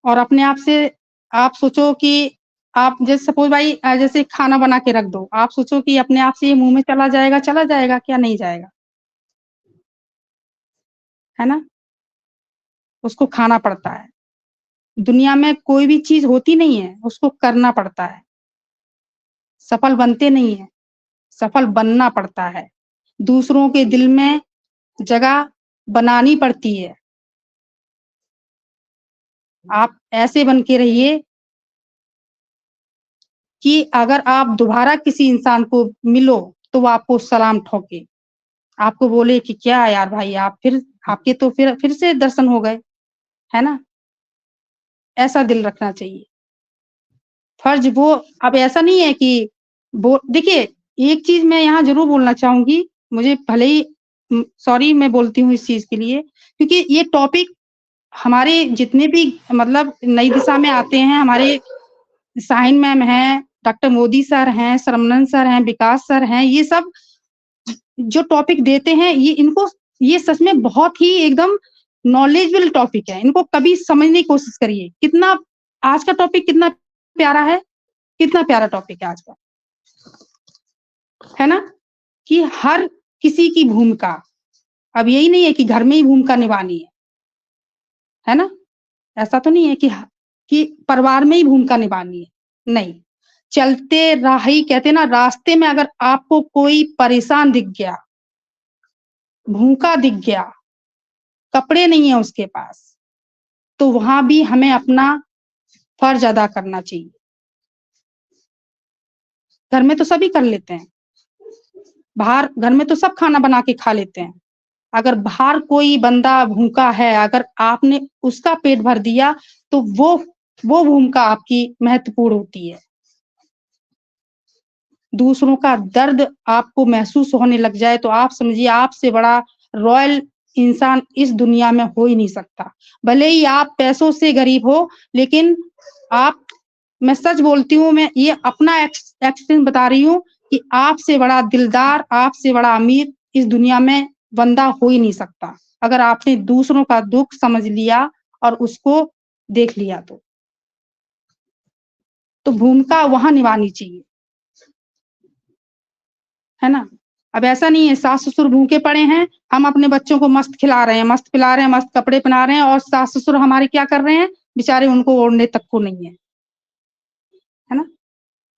और अपने आप से आप सोचो कि आप जैसे सपोज भाई जैसे खाना बना के रख दो, आप सोचो कि अपने आप से ये मुंह में चला जाएगा क्या? नहीं जाएगा, है ना? उसको खाना पड़ता है। दुनिया में कोई भी चीज होती नहीं है, उसको करना पड़ता है। सफल बनते नहीं है, सफल बनना पड़ता है। दूसरों के दिल में जगह बनानी पड़ती है, आप ऐसे बन के रहिए कि अगर आप दोबारा किसी इंसान को मिलो तो वो आपको सलाम ठोके, आपको बोले कि क्या यार भाई आप फिर आपके तो फिर से दर्शन हो गए, है ना? ऐसा दिल रखना चाहिए। फर्ज वो अब ऐसा नहीं है कि वो देखिए, एक चीज़ मैं यहाँ ज़रूर बोलना चाहूँगी, मुझे भले ही सॉरी मैं बोलती हूँ इस चीज़ के लिए, क्योंकि ये टॉपिक हमारे जितने भी मतलब नई दिशा में आते हैं, हमारे साहिन मैम हैं, डॉक्टर मोदी सर हैं, सरमनन सर हैं, विकास सर हैं, ये सब जो टॉपिक देते हैं ये सच में बहुत ही एकदम नॉलेजेबल टॉपिक है। इनको कभी समझने की कोशिश करिए। कितना आज का टॉपिक कितना प्यारा है, कितना प्यारा टॉपिक है आज का, है ना? कि हर किसी की भूमिका, अब यही नहीं है कि घर में ही भूमिका निभानी है ना? ऐसा तो नहीं है कि परिवार में ही भूमिका निभानी है, नहीं। चलते राही कहते हैं ना, रास्ते में अगर आपको कोई परेशान दिख गया, भूखा दिख गया, कपड़े नहीं है उसके पास, तो वहां भी हमें अपना फर्ज अदा करना चाहिए। घर में तो सभी कर लेते हैं, बाहर घर में तो सब खाना बना के खा लेते हैं। अगर बाहर कोई बंदा भूखा है, अगर आपने उसका पेट भर दिया तो वो भूमिका आपकी महत्वपूर्ण होती है। दूसरों का दर्द आपको महसूस होने लग जाए तो आप समझिए आपसे बड़ा रॉयल इंसान इस दुनिया में हो ही नहीं सकता। भले ही आप पैसों से गरीब हो, लेकिन मैं सच बोलती हूँ, मैं ये अपना एक्सपीरियंस बता रही हूँ कि आपसे बड़ा दिलदार, आपसे बड़ा अमीर इस दुनिया में बंदा हो ही नहीं सकता, अगर आपने दूसरों का दुख समझ लिया और उसको देख लिया तो भूमिका वहां निभानी चाहिए, है ना? अब ऐसा नहीं है सास ससुर भूखे पड़े हैं, हम अपने बच्चों को मस्त खिला रहे हैं, मस्त पिला रहे हैं, मस्त कपड़े पहना रहे हैं, और सास ससुर हमारे क्या कर रहे हैं, बेचारे उनको ओढ़ने तक को नहीं है ना?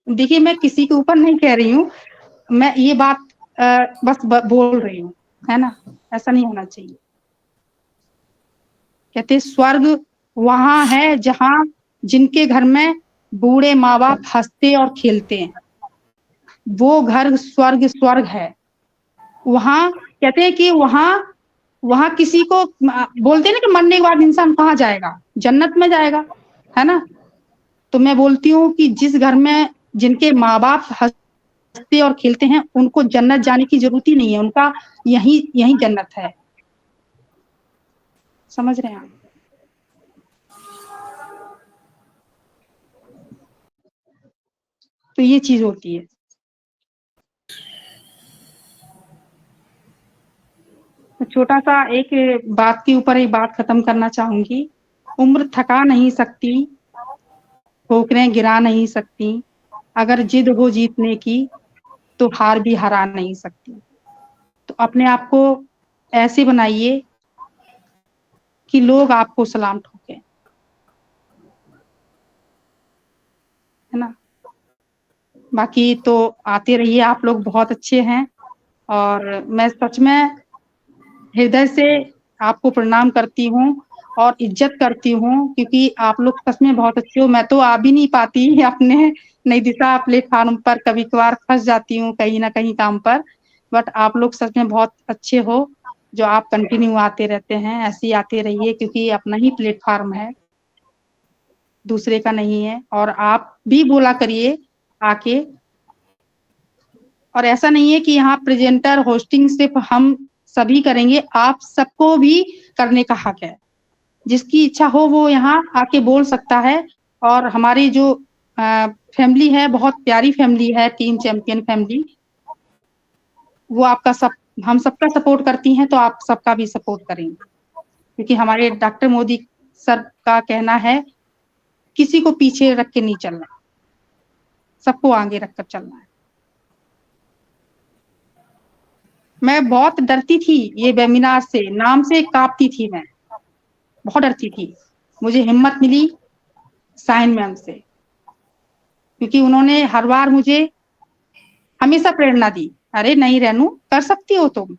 देखिए, मैं किसी के ऊपर नहीं कह रही हूँ, मैं ये बात बस बोल रही हूँ, है ना? ऐसा नहीं होना चाहिए। कहते स्वर्ग वहां है जहां जिनके घर में बूढ़े माँ बाप हंसते और खेलते हैं, वो घर स्वर्ग है। वहां कहते हैं कि वहां किसी को बोलते हैं ना कि मरने के बाद इंसान कहाँ जाएगा, जन्नत में जाएगा, है ना? तो मैं बोलती हूँ कि जिस घर में जिनके माँ बाप हंसते और खेलते हैं, उनको जन्नत जाने की जरूरत ही नहीं है, उनका यही जन्नत है। समझ रहे हैं आप? तो ये चीज होती है। छोटा सा एक बात के ऊपर एक बात खत्म करना चाहूंगी। उम्र थका नहीं सकती, ठोकरें गिरा नहीं सकती, अगर जिद हो जीतने की तो हार भी हरा नहीं सकती। तो अपने आप को ऐसे बनाइए कि लोग आपको सलाम ठोके, है ना? बाकी तो आते रहिए, आप लोग बहुत अच्छे हैं, और मैं सच में हृदय से आपको प्रणाम करती हूँ और इज्जत करती हूँ, क्योंकि आप लोग सच में बहुत अच्छे हो। मैं तो आ भी नहीं पाती अपने नई दिशा प्लेटफॉर्म पर, कभी कभार फंस जाती हूँ कहीं ना कहीं काम पर, बट आप लोग सच में बहुत अच्छे हो जो आप कंटिन्यू आते रहते हैं। ऐसे ही आते रहिए, क्योंकि अपना ही प्लेटफॉर्म है, दूसरे का नहीं है। और आप भी बोला करिए आके, और ऐसा नहीं है कि यहाँ प्रेजेंटर होस्टिंग सिर्फ हम सभी करेंगे, आप सबको भी करने का हक है। जिसकी इच्छा हो वो यहाँ आके बोल सकता है। और हमारी जो फैमिली है, बहुत प्यारी फैमिली है, टीम चैंपियन फैमिली, वो हम सबका सपोर्ट करती हैं, तो आप सबका भी सपोर्ट करेंगे, क्योंकि हमारे डॉक्टर मोदी सर का कहना है किसी को पीछे रख के नहीं चलना, सबको आगे रखकर चलना है। मैं बहुत डरती थी ये वेबिनार से, नाम से कांपती थी, मैं बहुत डरती थी। मुझे हिम्मत मिली साइन मैम से, क्योंकि उन्होंने हर बार मुझे हमेशा प्रेरणा दी, अरे नहीं रेनू, कर सकती हो, तुम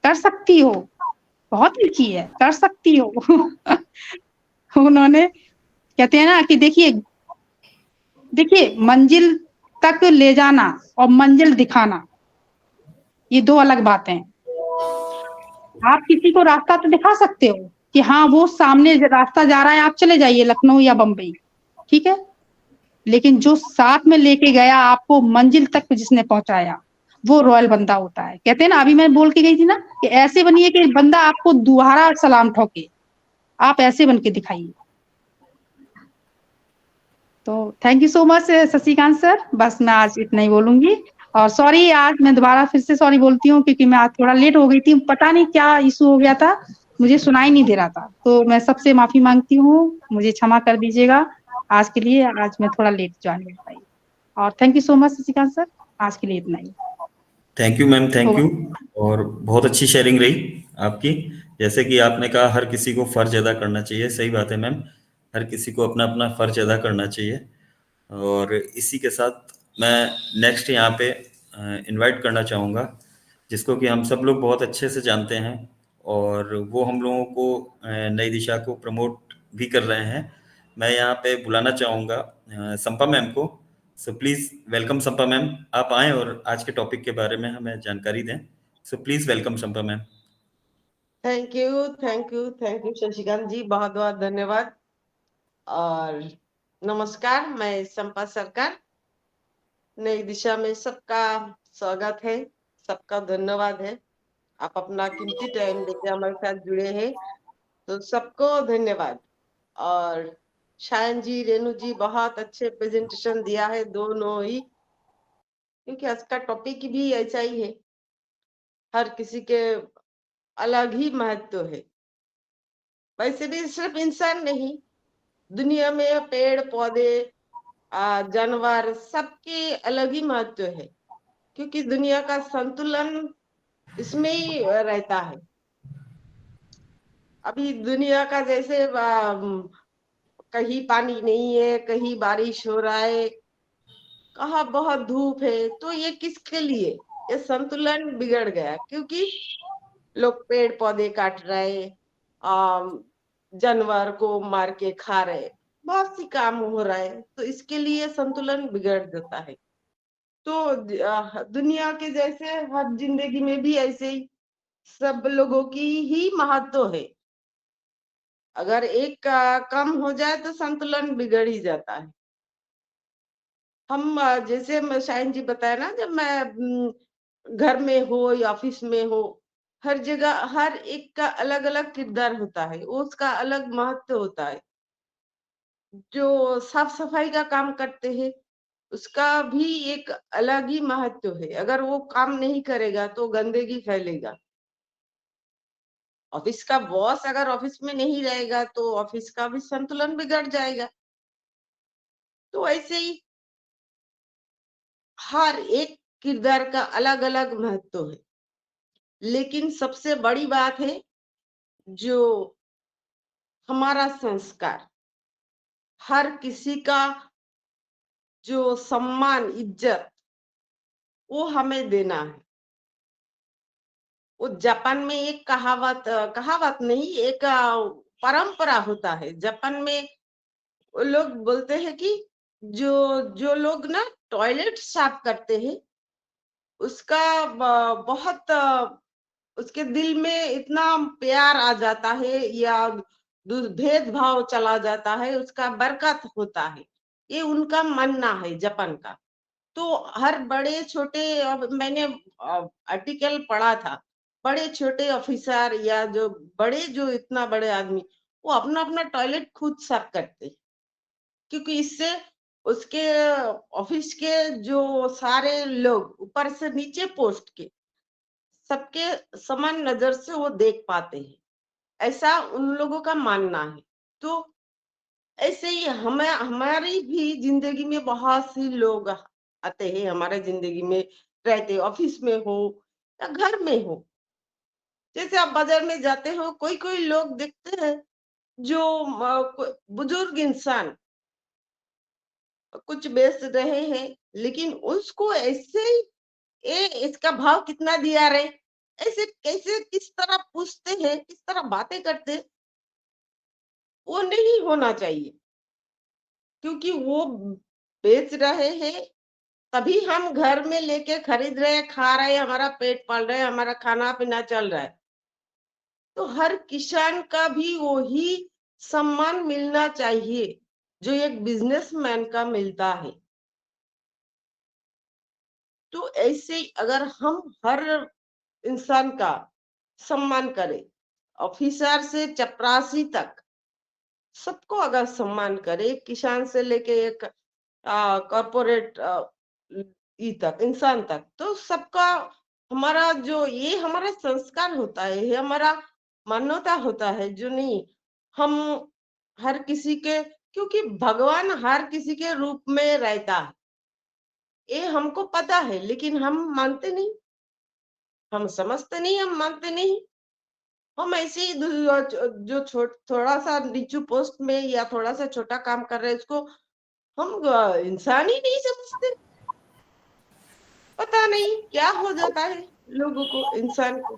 कर सकती हो, बहुत लिखी है, कर सकती हो। उन्होंने कहते हैं ना कि देखिए मंजिल तक ले जाना और मंजिल दिखाना, ये दो अलग बातें हैं। आप किसी को रास्ता तो दिखा सकते हो कि हाँ वो सामने रास्ता जा रहा है, आप चले जाइए लखनऊ या बंबई, ठीक है, लेकिन जो साथ में लेके गया आपको मंजिल तक जिसने पहुंचाया, वो रॉयल बंदा होता है। कहते हैं ना, अभी मैं बोल के गई थी ना कि ऐसे बनिए कि बंदा आपको दोबारा सलाम ठोके, आप ऐसे बन के दिखाइए। तो thank you so much Shashikant sir, बस मैं आज इतना ही बोलूंगी। और सॉरी, आज मैं दोबारा फिर से सॉरी बोलती हूँ क्योंकि मैं आज थोड़ा लेट हो गई थी, पता नहीं क्या इशू हो गया था, मुझे सुनाई नहीं दे रहा था, तो मैं सबसे माफी मांगती हूँ, मुझे क्षमा कर दीजिएगा। आज के लिए आज मैं थोड़ा लेट ज्वाइन कर पाई। और thank you so much Shashikant sir, आज के लिए इतना ही। Thank you ma'am, thank over. You. और बहुत अच्छी शेयरिंग रही आपकी। जैसे कि आपने कहा हर किसी को फर्ज अदा करना चाहिए, सही बात है मैम, हर किसी को अपना अपना फर्ज अदा करना चाहिए। और इसी के साथ मैं नेक्स्ट यहाँ पे इनवाइट करना चाहूँगा, जिसको कि हम सब लोग बहुत अच्छे से जानते हैं और वो हम लोगों को नई दिशा को प्रमोट भी कर रहे हैं। मैं यहाँ पे बुलाना चाहूँगा संपा मैम को। सो प्लीज़ वेलकम संपा मैम, आप आएँ और आज के टॉपिक के बारे में हमें जानकारी दें। So please welcome Sampa ma'am. Thank you, thank you, thank you Shashikant ji, बहुत बहुत धन्यवाद। और नमस्कार, मैं संपा सरकार, नई दिशा में सबका स्वागत है, सबका धन्यवाद है। आप अपना कीमती टाइम देके हमारे साथ जुड़े हैं, तो सबको धन्यवाद। और शायन जी, रेणु जी, बहुत अच्छे प्रेजेंटेशन दिया है दोनों ही, क्योंकि आज का टॉपिक भी ऐसा ही है, हर किसी के अलग ही महत्व है। वैसे भी सिर्फ इंसान नहीं, दुनिया में पेड़ पौधे जानवर सबके अलग ही महत्व है, क्योंकि दुनिया का संतुलन इसमें ही रहता है। अभी दुनिया का जैसे कहीं पानी नहीं है, कहीं बारिश हो रहा है, कहाँ बहुत धूप है, तो ये किसके लिए? ये संतुलन बिगड़ गया, क्योंकि लोग पेड़ पौधे काट रहे, जानवर को मार के खा रहे, बहुत सी काम हो रहा है, तो इसके लिए संतुलन बिगड़ जाता है। तो दुनिया के जैसे हर जिंदगी में भी ऐसे ही सब लोगों की ही महत्व है। अगर एक का कम हो जाए तो संतुलन बिगड़ ही जाता है। हम जैसे शाइन जी बताया ना, जब मैं घर में हो या ऑफिस में हो, हर जगह हर एक का अलग अलग किरदार होता है, उसका अलग महत्व होता है। जो साफ सफाई का काम करते हैं उसका भी एक अलग ही महत्व है, अगर वो काम नहीं करेगा तो गंदगी फैलेगा। ऑफिस का बॉस अगर ऑफिस में नहीं रहेगा तो ऑफिस का भी संतुलन बिगड़ जाएगा। तो ऐसे ही हर एक किरदार का अलग अलग महत्व है, लेकिन सबसे बड़ी बात है जो हमारा संस्कार, हर किसी का जो सम्मान इज्जत वो हमें देना है। वो जापान में एक कहावत नहीं, एक परंपरा होता है। जापान में वो लोग बोलते हैं कि जो जो लोग ना टॉयलेट साफ करते हैं उसका बहुत उसके दिल में इतना प्यार आ जाता है या भेदभाव चला जाता है, उसका बरकत होता है। ये उनका मानना है जापान का। तो हर बड़े छोटे, अब मैंने आर्टिकल पढ़ा था, बड़े छोटे ऑफिसर या जो इतना बड़े आदमी, वो अपना अपना टॉयलेट खुद साफ करते हैं, क्योंकि इससे उसके ऑफिस के जो सारे लोग ऊपर से नीचे पोस्ट के सबके समान नजर से वो देख पाते हैं, ऐसा उन लोगों का मानना है। तो ऐसे ही हमें हमारी भी जिंदगी में बहुत सी लोग आते हैं, हमारे जिंदगी में रहते, ऑफिस में हो या घर में हो। जैसे आप बाजार में जाते हो, कोई कोई लोग देखते हैं जो बुजुर्ग इंसान कुछ बेच रहे हैं, लेकिन उसको ऐसे ही इसका भाव कितना दिया रे, ऐसे कैसे किस तरह पूछते हैं, किस तरह बातें करते हैं, वो नहीं होना चाहिए। क्योंकि वो बेच रहे हैं, तभी हम घर में लेके खरीद रहे हैं, खा रहे हैं, हमारा पेट पाल रहे हैं, हमारा खाना पीना चल रहा है। तो हर किसान का भी वही सम्मान मिलना चाहिए जो एक बिजनेसमैन का मिलता है। तो ऐसे ही अगर हम हर इंसान का सम्मान करें, ऑफिसर से चपरासी तक सबको अगर सम्मान करे, किसान से लेके एक कॉर्पोरेट ई तक, इंसान तक, तो सबका हमारा जो ये हमारा संस्कार होता है, ये हमारा मान्यता होता है जो नहीं हम हर किसी के, क्योंकि भगवान हर किसी के रूप में रहता है, ये हमको पता है, लेकिन हम मानते नहीं, हम समझते नहीं, हम मानते नहीं। हम ऐसे ही जो थोड़ा सा नीचू पोस्ट में या थोड़ा सा छोटा काम कर रहे हैं उसको हम इंसान ही नहीं समझते। पता नहीं क्या हो जाता है लोगों को, इंसान को।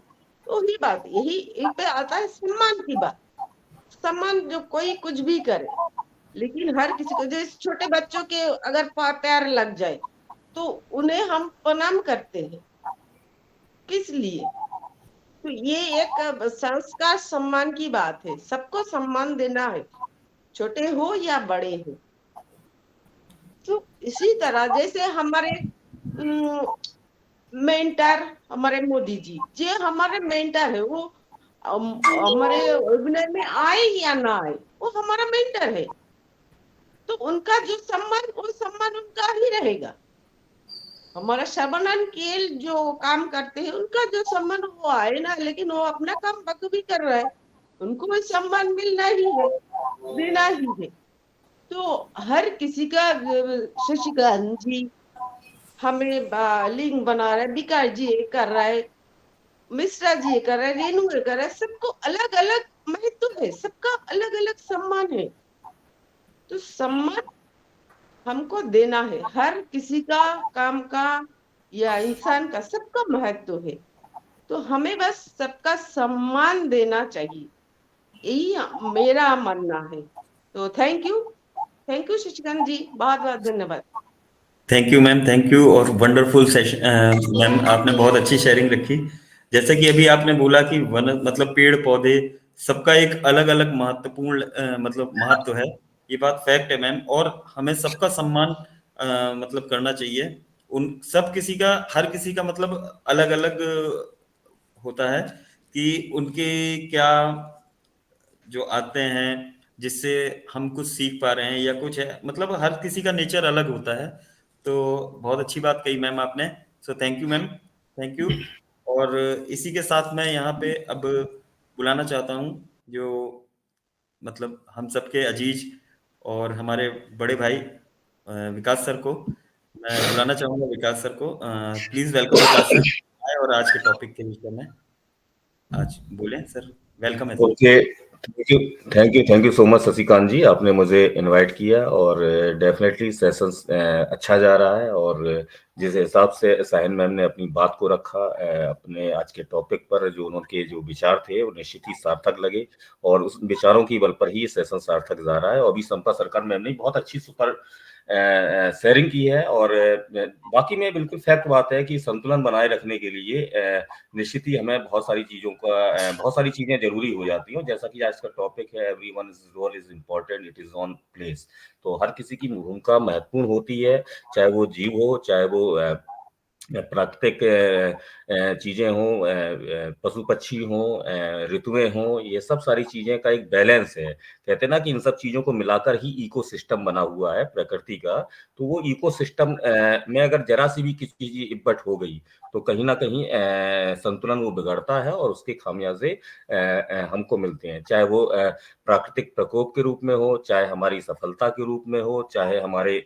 तो ही बात यही पे आता है सम्मान की बात। सम्मान जो कोई कुछ भी करे, लेकिन हर किसी को, जैसे छोटे बच्चों के अगर पैर लग जाए तो उन्हें हम प्रणाम करते हैं, किस लिए? तो ये एक संस्कार सम्मान की बात है, सबको सम्मान देना है, छोटे हो या बड़े हो। तो इसी तरह जैसे हमारे मेंटर, हमारे मोदी जी जो हमारे मेंटर है, वो हमारे वेबिनार में आए या ना आए, वो हमारा मेंटर है, तो उनका जो सम्मान, वो सम्मान उनका ही रहेगा। हमारा शबनम केल जो काम करते हैं, उनका जो सम्मान, वो आए ना, लेकिन वो अपना काम बखूबी कर रहा है, उनको भी सम्मान मिलना ही है, देना ही है। तो हर किसी का शशिकांत जी हमें लिंक बना रहा है, विकास जी ये कर रहा है, मिश्रा जी ये कर रहा है, रेणु ये कर रहा है, सबको अलग अलग महत्व है, सबका अलग अलग सम्मान है। तो सम्मान हमको देना है, हर किसी का काम का या इंसान का सबका महत्व है, तो हमें बस सबका सम्मान देना चाहिए, यही मेरा मानना है। तो थैंक यू शशिकांत जी, बहुत बहुत धन्यवाद। Thank you ma'am, thank you. और वंडरफुल सेशन मैम, आपने बहुत अच्छी शेयरिंग रखी। जैसे कि अभी आपने बोला कि वन मतलब पेड़ पौधे सबका एक अलग अलग महत्वपूर्ण मतलब महत्व है, ये बात फैक्ट है मैम। और हमें सबका सम्मान मतलब करना चाहिए। उन सब किसी का, हर किसी का मतलब अलग अलग होता है कि उनके क्या जो आते हैं जिससे हम कुछ सीख पा रहे हैं या कुछ है, मतलब हर किसी का नेचर अलग होता है। तो बहुत अच्छी बात कही मैम आपने। सो thank you ma'am, thank you. और इसी के साथ मैं यहाँ पे अब बुलाना चाहता हूँ जो मतलब हम सबके अजीज और हमारे बड़े भाई विकास सर को। मैं बुलाना चाहूंगा विकास सर को। प्लीज वेलकम विकास सर आए और आज के टॉपिक के विषय में आज बोलें सर। वेलकम है sir. Okay, thank you so much Shashikant ji, आपने मुझे इनवाइट किया और डेफिनेटली सेशन अच्छा जा रहा है। और जिस हिसाब से साहिन मैम ने अपनी बात को रखा अपने आज के टॉपिक पर, जो उनके जो विचार थे वो निश्चित ही सार्थक लगे और उस विचारों की बल पर ही ये सेशन सार्थक जा रहा है। और अभी संपा सरकार मैम ने बहुत अच्छी सुपर शेयरिंग की है। और बाकी में बिल्कुल फैक्ट बात है कि संतुलन बनाए रखने के लिए निश्चित ही हमें बहुत सारी चीजें जरूरी हो जाती हैं। जैसा कि आज का टॉपिक है everyone role is important, it is on place. तो हर किसी की भूमिका महत्वपूर्ण होती है, चाहे वो जीव हो, चाहे वो प्राकृतिक चीजें हों, पशु पक्षी हों, ऋतुएं हों, ये सब सारी चीजें का एक बैलेंस है। कहते हैं ना कि इन सब चीजों को मिलाकर ही इकोसिस्टम बना हुआ है प्रकृति का। तो वो इकोसिस्टम में अगर जरा सी भी किसी चीज इब्बट हो गई तो कहीं ना कहीं संतुलन वो बिगड़ता है और उसके खामियाजे हमको मिलते हैं, चाहे वो प्राकृतिक प्रकोप के रूप में हो, चाहे हमारी सफलता के रूप में हो, चाहे हमारे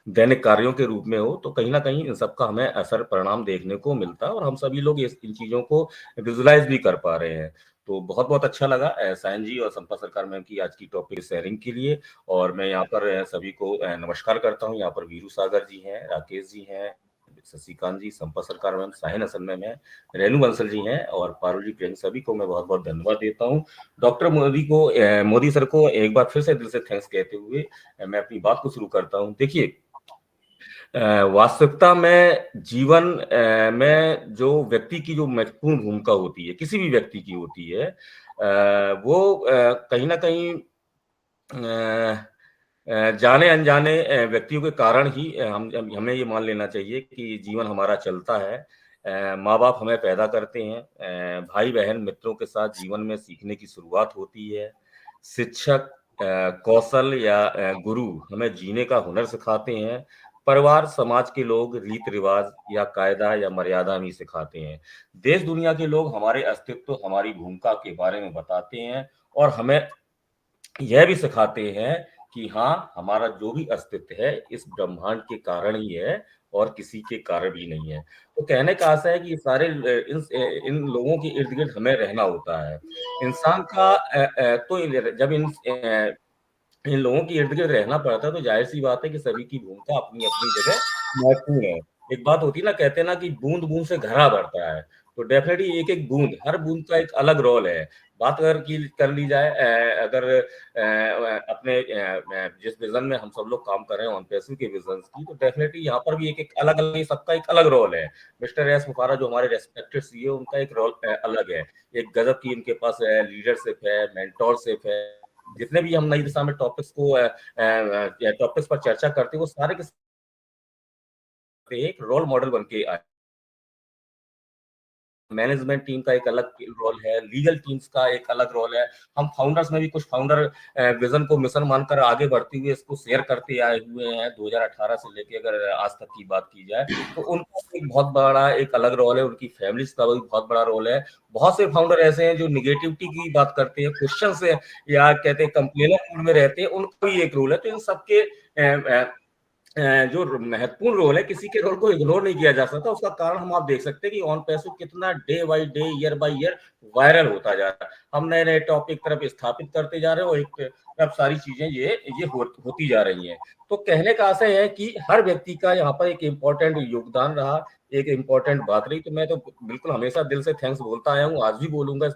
दैनिक कार्यों के रूप में हो। तो कहीं ना कहीं इन सबका हमें असर परिणाम देखने को मिलता है और हम सभी लोग इन चीजों को विजुलाइज भी कर पा रहे हैं। तो बहुत बहुत अच्छा लगा सायन जी और संपा सरकार मैम की आज की टॉपिक शेयरिंग के लिए। और मैं यहाँ पर सभी को नमस्कार करता हूँ। यहाँ पर वीरू सागर जी हैं, राकेश जी हैं, शशिकांत जी, संपा सरकार मैम, साहिन हसन मैम है, रेणु बंसल जी हैं और पारुल जी प्रियंक, सभी को मैं बहुत बहुत धन्यवाद देता हूँ। डॉक्टर मोदी सर को एक बार फिर से दिल से थैंक्स कहते हुए मैं अपनी बात को शुरू करता हूँ। देखिए, वास्तविकता में जीवन में जो व्यक्ति की जो महत्वपूर्ण भूमिका होती है, किसी भी व्यक्ति की होती है, वो कहीं ना कहीं जाने अनजाने व्यक्तियों के कारण ही हमें ये मान लेना चाहिए कि जीवन हमारा चलता है। माँ बाप हमें पैदा करते हैं, भाई बहन मित्रों के साथ जीवन में सीखने की शुरुआत होती है, शिक्षक कौशल या गुरु हमें जीने का हुनर सिखाते हैं, परिवार समाज के लोग रीत रिवाज या कायदा या मर्यादा भी सिखाते हैं, देश दुनिया के लोग हमारे अस्तित्व हमारी भूमिका के बारे में बताते हैं और हमें यह भी सिखाते हैं कि हाँ, हमारा जो भी अस्तित्व है इस ब्रह्मांड के कारण ही है और किसी के कारण भी नहीं है। तो कहने का आशा है कि सारे इन लोगों के इर्द गिर्द हमें रहना होता है। इंसान का तो जब इन लोगों के इर्द गिर्द रहना पड़ता है तो जाहिर सी बात है कि सभी की भूमिका अपनी अपनी जगह महत्वपूर्ण है। एक बात होती है ना, कहते हैं ना कि बूंद बूंद से घड़ा भरता है, तो डेफिनेटली एक एक बूंद, हर बूंद का एक अलग रोल है। बात अगर की कर ली जाए अगर अपने जिस विजन में हम सब लोग काम कर रहे हैं ऑन पैसिव के विजन की, तो डेफिनेटली यहाँ पर भी एक एक अलग अलग, सबका एक अलग रोल है। मिस्टर एस मुफारा जो हमारे रेस्पेक्टेड सीईओ, उनका एक रोल अलग है, एक गजब की उनके पास लीडरशिप है, मेंटोरशिप है। जितने भी हम नई दिशा में टॉपिक्स पर चर्चा करते हैं वो सारे के एक रोल मॉडल बन के आए। मैनेजमेंट टीम का एक अलग रोल है, लीगल टीम्स का एक अलग रोल है। हम फाउंडर्स में भी कुछ फाउंडर विजन को मिशन मानकर आगे बढ़ते हुए इसको शेयर करते आए हुए हैं 2018 से लेके अगर आज तक की बात की जाए, तो उनका एक बहुत बड़ा एक अलग रोल है, उनकी फैमिलीज का भी बहुत बड़ा रोल है। बहुत से फाउंडर ऐसे हैं जो निगेटिविटी की बात करते हैं, क्वेश्चन से या कहते हैं कंप्लेनर मूड में रहते हैं, उनका भी एक रोल है। तो इन सबके जो महत्वपूर्ण रोल है, किसी के रोल को इग्नोर नहीं किया जा सकता। उसका कारण हम आप देख सकते हैं कि ऑन पैसिव कितना day by day, year by year viral होता जा रहा है। हम नए नए टॉपिक तरफ स्थापित करते जा रहे हैं और एक तरफ सारी चीजें ये होती जा रही हैं। तो कहने का आशय है कि हर व्यक्ति का यहाँ पर एक इम्पोर्टेंट योगदान रहा, एक इम्पोर्टेंट बात रही। तो मैं तो बिल्कुल हमेशा दिल से थैंक्स बोलता आया हूँ, आज भी बोलूंगा इस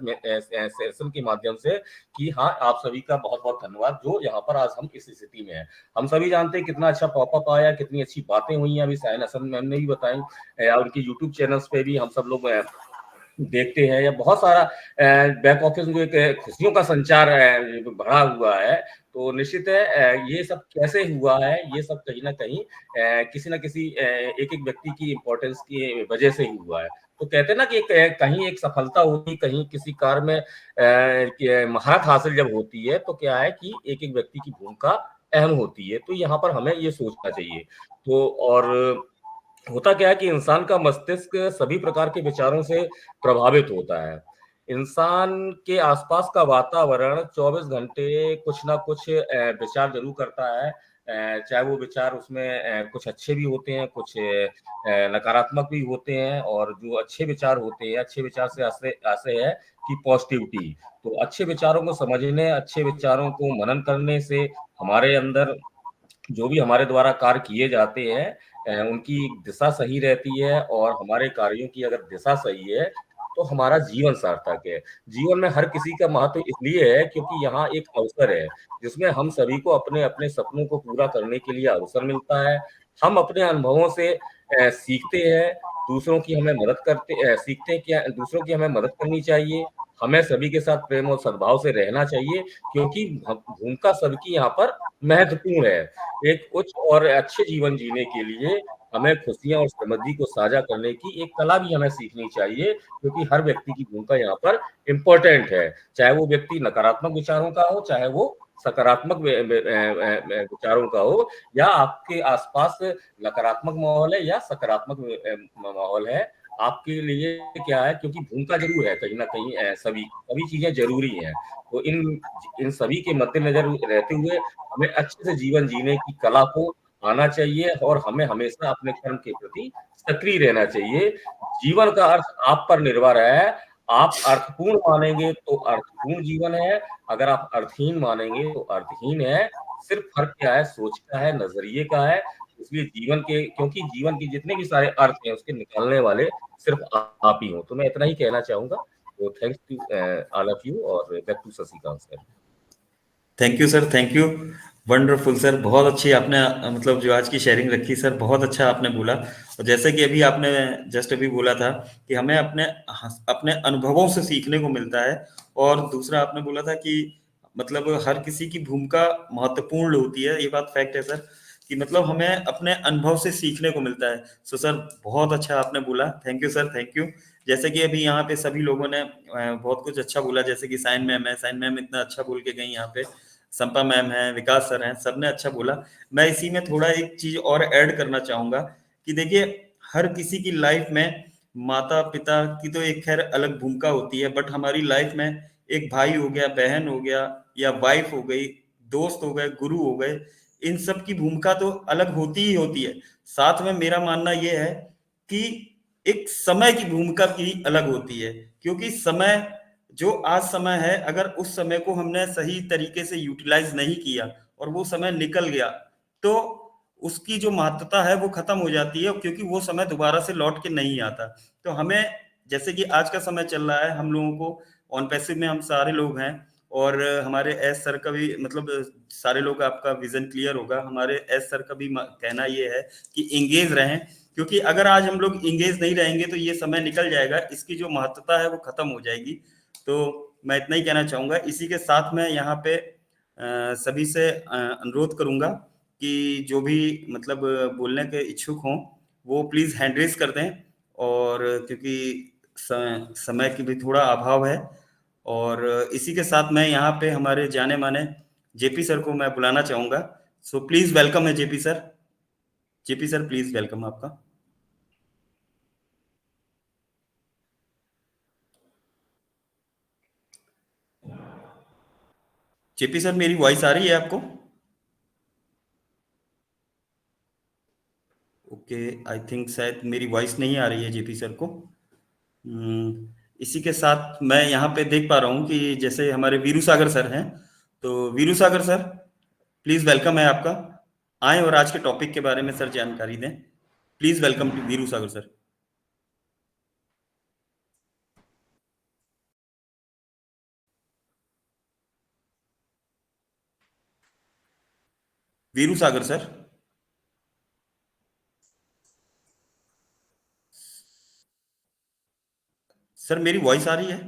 सेशन के माध्यम से कि हाँ, आप सभी का बहुत बहुत धन्यवाद जो यहाँ पर आज हम इस स्थिति में हैं। हम सभी जानते हैं कितना अच्छा पॉपअप आया, कितनी अच्छी बातें हुई हैं, अभी साहिन हसन मैम ने भी बताई, उनकी यूट्यूब चैनल्स पे भी हम सब लोग देखते हैं, या बहुत सारा बैक ऑफिस में एक खुशियों का संचार बढ़ा हुआ है। तो निश्चित है ये सब कैसे हुआ है, ये सब कहीं ना कहीं किसी ना किसी एक एक व्यक्ति की इम्पोर्टेंस की वजह से ही हुआ है। तो कहते हैं ना कि कहीं एक सफलता होती, कहीं किसी कार्य में महारत हासिल जब होती है, तो क्या है कि एक एक व्यक्ति की भूमिका अहम होती है। तो यहाँ पर हमें ये सोचना चाहिए। तो और होता क्या है कि इंसान का मस्तिष्क सभी प्रकार के विचारों से प्रभावित होता है। इंसान के आसपास का वातावरण 24 घंटे कुछ ना कुछ विचार जरूर करता है, चाहे वो विचार उसमें कुछ अच्छे भी होते हैं, कुछ नकारात्मक भी होते हैं। और जो अच्छे विचार होते हैं, अच्छे विचार से आशय है कि पॉजिटिविटी। तो अच्छे विचारों को समझने, अच्छे विचारों को मनन करने से हमारे अंदर जो भी हमारे द्वारा कार्य किए जाते हैं उनकी दिशा सही रहती है, और हमारे कार्यों की अगर दिशा सही है तो हमारा जीवन सार्थक है। जीवन में हर किसी का महत्व इसलिए है क्योंकि यहाँ एक अवसर है जिसमें हम सभी को अपने अपने सपनों को पूरा करने के लिए अवसर मिलता है। हम अपने अनुभवों से सीखते हैं, दूसरों की हमें मदद करते सीखते हैं कि दूसरों की हमें मदद करनी चाहिए, हमें सभी के साथ प्रेम और सद्भाव से रहना चाहिए, क्योंकि भूमिका सबकी यहाँ पर महत्वपूर्ण है। एक उच्च और अच्छे जीवन जीने के लिए हमें खुशियां और समृद्धि को साझा करने की एक कला भी हमें सीखनी चाहिए, क्योंकि हर व्यक्ति की भूमिका यहाँ पर इम्पोर्टेंट है। चाहे वो व्यक्ति नकारात्मक विचारों का हो, चाहे वो सकारात्मक विचारों का हो, या आपके आसपास नकारात्मक माहौल है या सकारात्मक माहौल है, आपके लिए क्या है, क्योंकि भूमिका जरूर है कहीं ना कहीं, सभी चीजें जरूरी हैं। तो इन सभी के मद्देनजर रहते हुए हमें अच्छे से जीवन जीने की कला को आना चाहिए, और हमें हमेशा अपने कर्म के प्रति सक्रिय रहना चाहिए। जीवन का अर्थ आप पर निर्भर है। आप अर्थपूर्ण मानेंगे तो अर्थपूर्ण जीवन है, अगर आप अर्थहीन मानेंगे तो अर्थहीन है। सिर्फ फर्क क्या है, सोच का है, नजरिए का है। इसलिए क्योंकि जीवन के जितने भी सारे अर्थ हैं उसके निकालने वाले सिर्फ आप ही हो। तो मैं इतना ही कहना चाहूंगा। तो thanks to all of you और back to Shashikant sir. Thank you sir, thank you. Wonderful sir, बहुत अच्छी आपने मतलब जो आज की शेयरिंग रखी सर, बहुत अच्छा आपने बोला। और जैसे कि अभी आपने जस्ट अभी बोला था कि हमें अपने अपने अनुभवों से सीखने को मिलता है। और दूसरा आपने बोला था कि मतलब हर किसी की भूमिका महत्वपूर्ण होती है। ये बात फैक्ट है सर, कि मतलब हमें अपने अनुभव से सीखने को मिलता है। सो सर बहुत अच्छा आपने बोला, thank you sir, thank you. जैसे कि अभी यहाँ पे सभी लोगों ने बहुत कुछ अच्छा बोला, जैसे कि साइन मैम है, साइन मैम इतना अच्छा बोल के गई यहाँ पे, संपा मैम है, विकास सर हैं, सबने अच्छा बोला। मैं इसी में थोड़ा एक चीज और ऐड करना चाहूंगा कि देखिए हर किसी की लाइफ में माता पिता की तो एक खैर अलग भूमिका होती है, बट हमारी लाइफ में एक भाई हो गया, बहन हो गया, या वाइफ हो गई, दोस्त हो गए, गुरु हो गए, इन सब की भूमिका तो अलग होती ही होती है। साथ में मेरा मानना यह है कि एक समय की भूमिका भी अलग होती है, क्योंकि समय जो आज समय है, अगर उस समय को हमने सही तरीके से यूटिलाइज नहीं किया और वो समय निकल गया, तो उसकी जो महत्वता है वो खत्म हो जाती है, क्योंकि वो समय दोबारा से लौट के नहीं आता। तो हमें, जैसे कि आज का समय चल रहा है, हम लोगों को ऑन पैसिव में हम सारे लोग हैं, और हमारे एस सर का भी मतलब सारे लोग, आपका विजन क्लियर होगा, हमारे एस सर का भी कहना ये है कि एंगेज रहें, क्योंकि अगर आज हम लोग एंगेज नहीं रहेंगे तो ये समय निकल जाएगा, इसकी जो महत्वता है वो खत्म हो जाएगी। तो मैं इतना ही कहना चाहूंगा। इसी के साथ मैं यहाँ पे सभी से अनुरोध करूंगा कि जो भी मतलब बोलने के इच्छुक हों वो प्लीज हैंड रेज कर दें, और क्योंकि समय की भी थोड़ा अभाव है। और इसी के साथ मैं यहाँ पे हमारे जाने माने जेपी सर को मैं बुलाना चाहूंगा। सो प्लीज वेलकम है JP sir. JP sir please welcome आपका। जेपी सर मेरी वॉइस आ रही है आपको? ओके, आई थिंक शायद मेरी वॉइस नहीं आ रही है जेपी सर को। इसी के साथ मैं यहाँ पे देख पा रहा हूँ कि जैसे हमारे वीरू सागर सर हैं, तो Veeru Sagar sir please welcome है आपका। आए और आज के टॉपिक के बारे में सर जानकारी दें। Please welcome to Veeru Sagar sir. Veeru Sagar sir. Sir मेरी वॉइस आ रही है?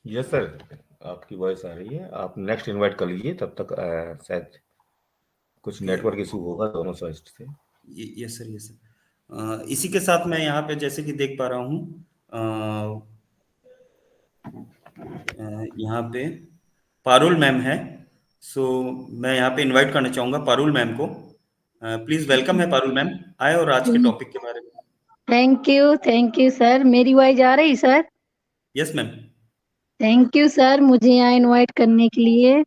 यस सर, आपकी वॉइस आ रही है। आप नेक्स्ट इनवाइट कर लीजिए, तब तक शायद कुछ नेटवर्क इशू होगा दोनों साइड से। Yes sir, yes sir. इसी के साथ मैं यहाँ पे जैसे कि देख पा रहा हूँ यहाँ पे पारुल मैम है। सो मैं यहाँ पे इनवाइट करना चाहूंगा पारुल मैम को। प्लीज वेलकम है पारुल मैम, आए और आज के टॉपिक के बारे में। Thank you sir. मेरी आवाज आ रही sir? Yes ma'am. Thank you sir मुझे यहाँ इनवाइट करने के लिए।